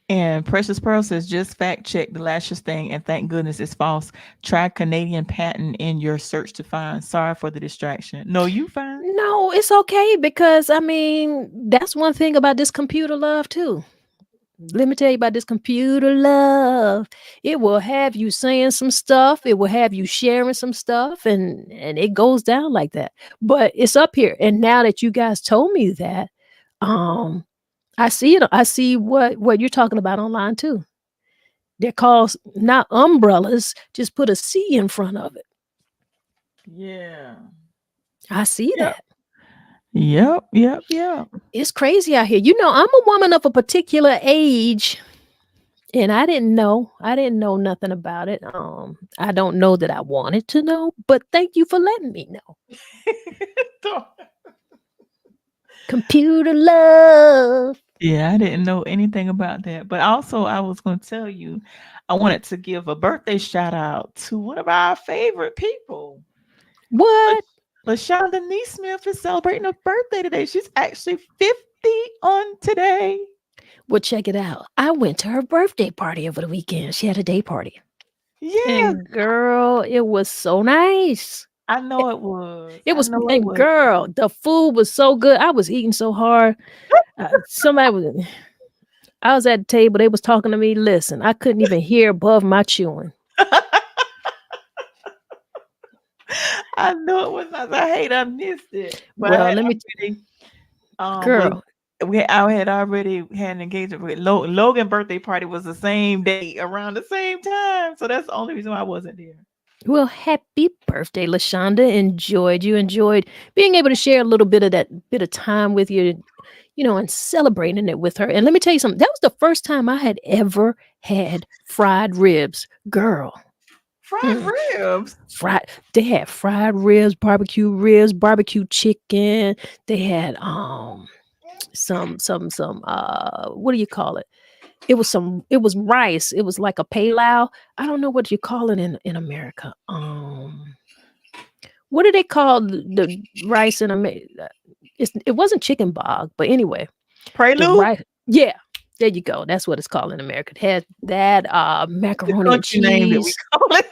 And Precious Pearl says just fact check the lashes thing and thank goodness it's false. Try Canadian patent in your search to find. Sorry for the distraction. No, you fine. No, it's okay because I mean that's one thing about this computer love too. Let me tell you about this computer love. It will have you saying some stuff. It will have you sharing some stuff, and it goes down like that. But it's up here, and now that you guys told me that, um, I see it. I see what you're talking about online too. They're called not umbrellas. Just put a C in front of it. Yeah. I see Yep. that. Yep. Yep. Yep. It's crazy out here. You know, I'm a woman of a particular age. And I didn't know. I didn't know nothing about it. I don't know that I wanted to know, but thank you for letting me know. Computer love. Yeah, I didn't know anything about that. But also, I was going to tell you, I wanted to give a birthday shout out to one of our favorite people. What? LaShonda Neesmith is celebrating a birthday today. She's actually 50 on today. Well, check it out. I went to her birthday party over the weekend. She had a day party. Yes, And girl, it was so nice. I know it was. It I was, know it and was. girl, the food was so good. I was eating so hard. Somebody was, I was at the table. They was talking to me. Listen, I couldn't even hear above my chewing. I know it was nice. I hate I missed it. But I Well, had let me, already girl. I had already had an engagement with Logan birthday party was the same day around the same time. So that's the only reason why I wasn't there. Well, happy birthday, LaShonda. Enjoyed being able to share a little bit of that bit of time with you, and celebrating it with her. And let me tell you something. That was the first time I had ever had fried ribs. Girl. Fried Mm, ribs. they had fried ribs, barbecue chicken. They had some what do you call it? It was rice. It was like a palau. I don't know what you call it in America. What do they call the rice in America? It wasn't chicken bog, but anyway, the Prelude? rice. Yeah, there you go. That's what it's called in America. It has that The macaroni and country name that we cheese. call it.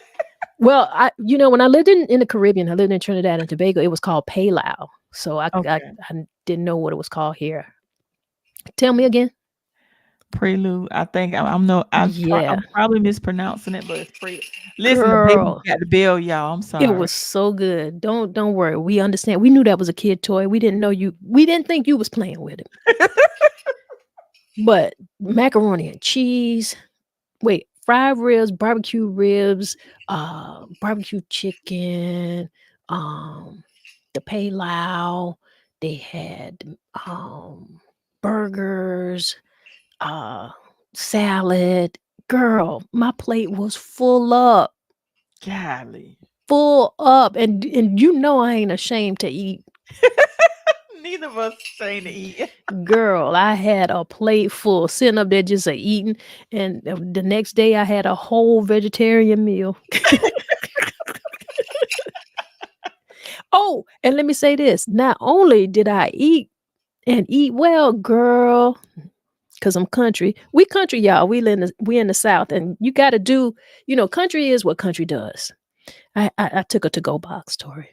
Well, when I lived in the Caribbean, I lived in Trinidad and Tobago. It was called palau. So I Okay. didn't know what it was called here. Tell me again. Prelude. I think I'm no. Yeah, I'm probably mispronouncing it, but it's Prelude. Listen, the baby girl, got the bell, y'all. I'm it sorry. was so good. Don't worry. We understand. We knew that was a kid toy. We didn't know you. We didn't think you was playing with it. But macaroni and cheese. Wait, fried ribs, barbecue chicken, the palau. They had burgers, uh, salad. Girl, my plate was Golly. full up, and you know I ain't ashamed to eat. Neither of us saying to eat. Girl, I had a plate full, sitting up there just eating, and the next day I had a whole vegetarian meal. Oh, and let me say this, not only did I eat and eat well, girl, because I'm country. We country, y'all. We in the South, and you gotta do, country is what country does. I took a to-go box, Tori.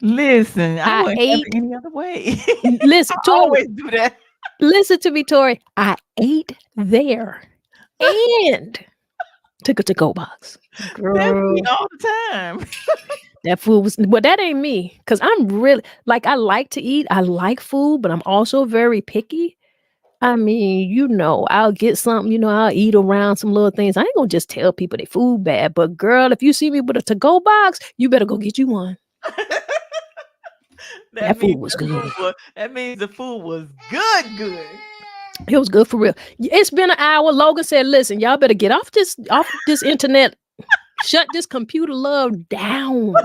Listen, I I wouldn't have it ate any other way. I listen, Tori, always do that. listen to me, Tori. I ate there and took a to-go box. That's me Girl, all the time. that food was well, that ain't me. Cause I'm really like I like to eat. I like food, but I'm also very picky. I mean, I'll get something, I'll eat around some little things. I ain't gonna just tell people they food bad. But girl, if you see me with a to-go box, you better go get you one. That That food means was the food good. was that means the food was good, good. It was good for real. It's been an hour. Logan said, listen, y'all better get off this internet. Shut this computer love down.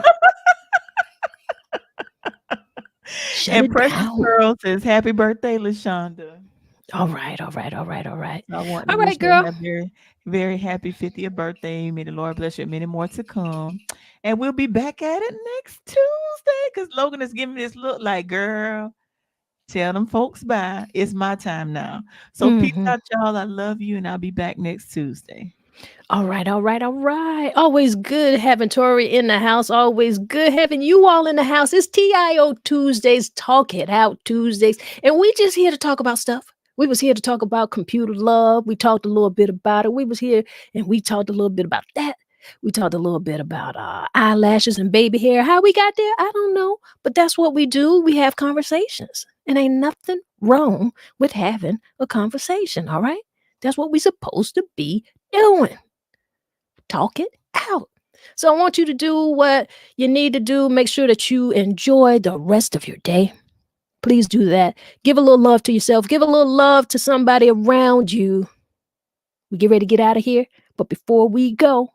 Shut And it Precious down. Pearl says, "Happy birthday, Lashonda." All right, all right, all right, all right. So I want to All wish right, her girl. a very, very happy 50th birthday. May the Lord bless you and many more to come. And we'll be back at it next Tuesday because Logan is giving me this look like, girl, tell them folks bye. It's my time now. So peace Mm-hmm. out, y'all. I love you, and I'll be back next Tuesday. All right, all right, all right. Always good having Tori in the house. Always good having you all in the house. It's TIO Tuesdays, Talk It Out Tuesdays. And we just here to talk about stuff. We was here to talk about computer love. We talked a little bit about it. We was here and we talked a little bit about that. We talked a little bit about eyelashes and baby hair. How we got there, I don't know. But that's what we do. We have conversations. And ain't nothing wrong with having a conversation, all right? That's what we supposed to be doing. Talk it out. So I want you to do what you need to do. Make sure that you enjoy the rest of your day. Please do that. Give a little love to yourself. Give a little love to somebody around you. We get ready to get out of here. But before we go,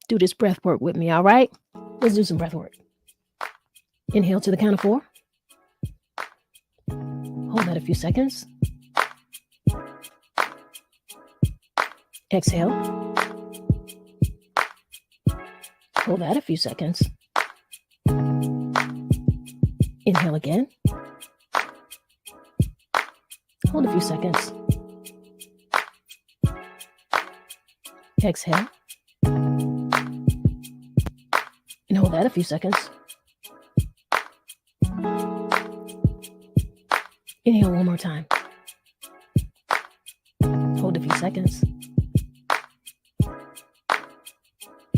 do this breath work with me, all right? Let's do some breath work. Inhale to the count of 4. Hold that a few seconds. Exhale. Hold that a few seconds. Inhale again. Hold a few seconds. Exhale. And hold that a few seconds. Inhale one more time. Hold a few seconds.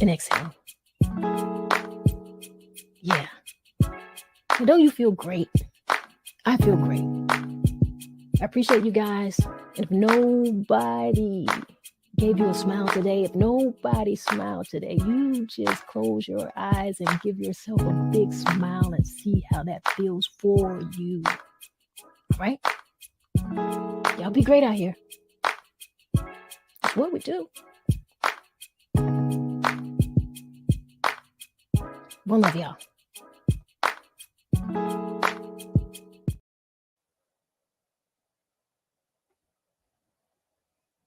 And exhale. Yeah. And don't you feel great? I feel great. I appreciate you guys. And if nobody gave you a smile today, if nobody smiled today, you just close your eyes and give yourself a big smile and see how that feels for you. All right? Y'all be great out here. That's what we do. One love, y'all.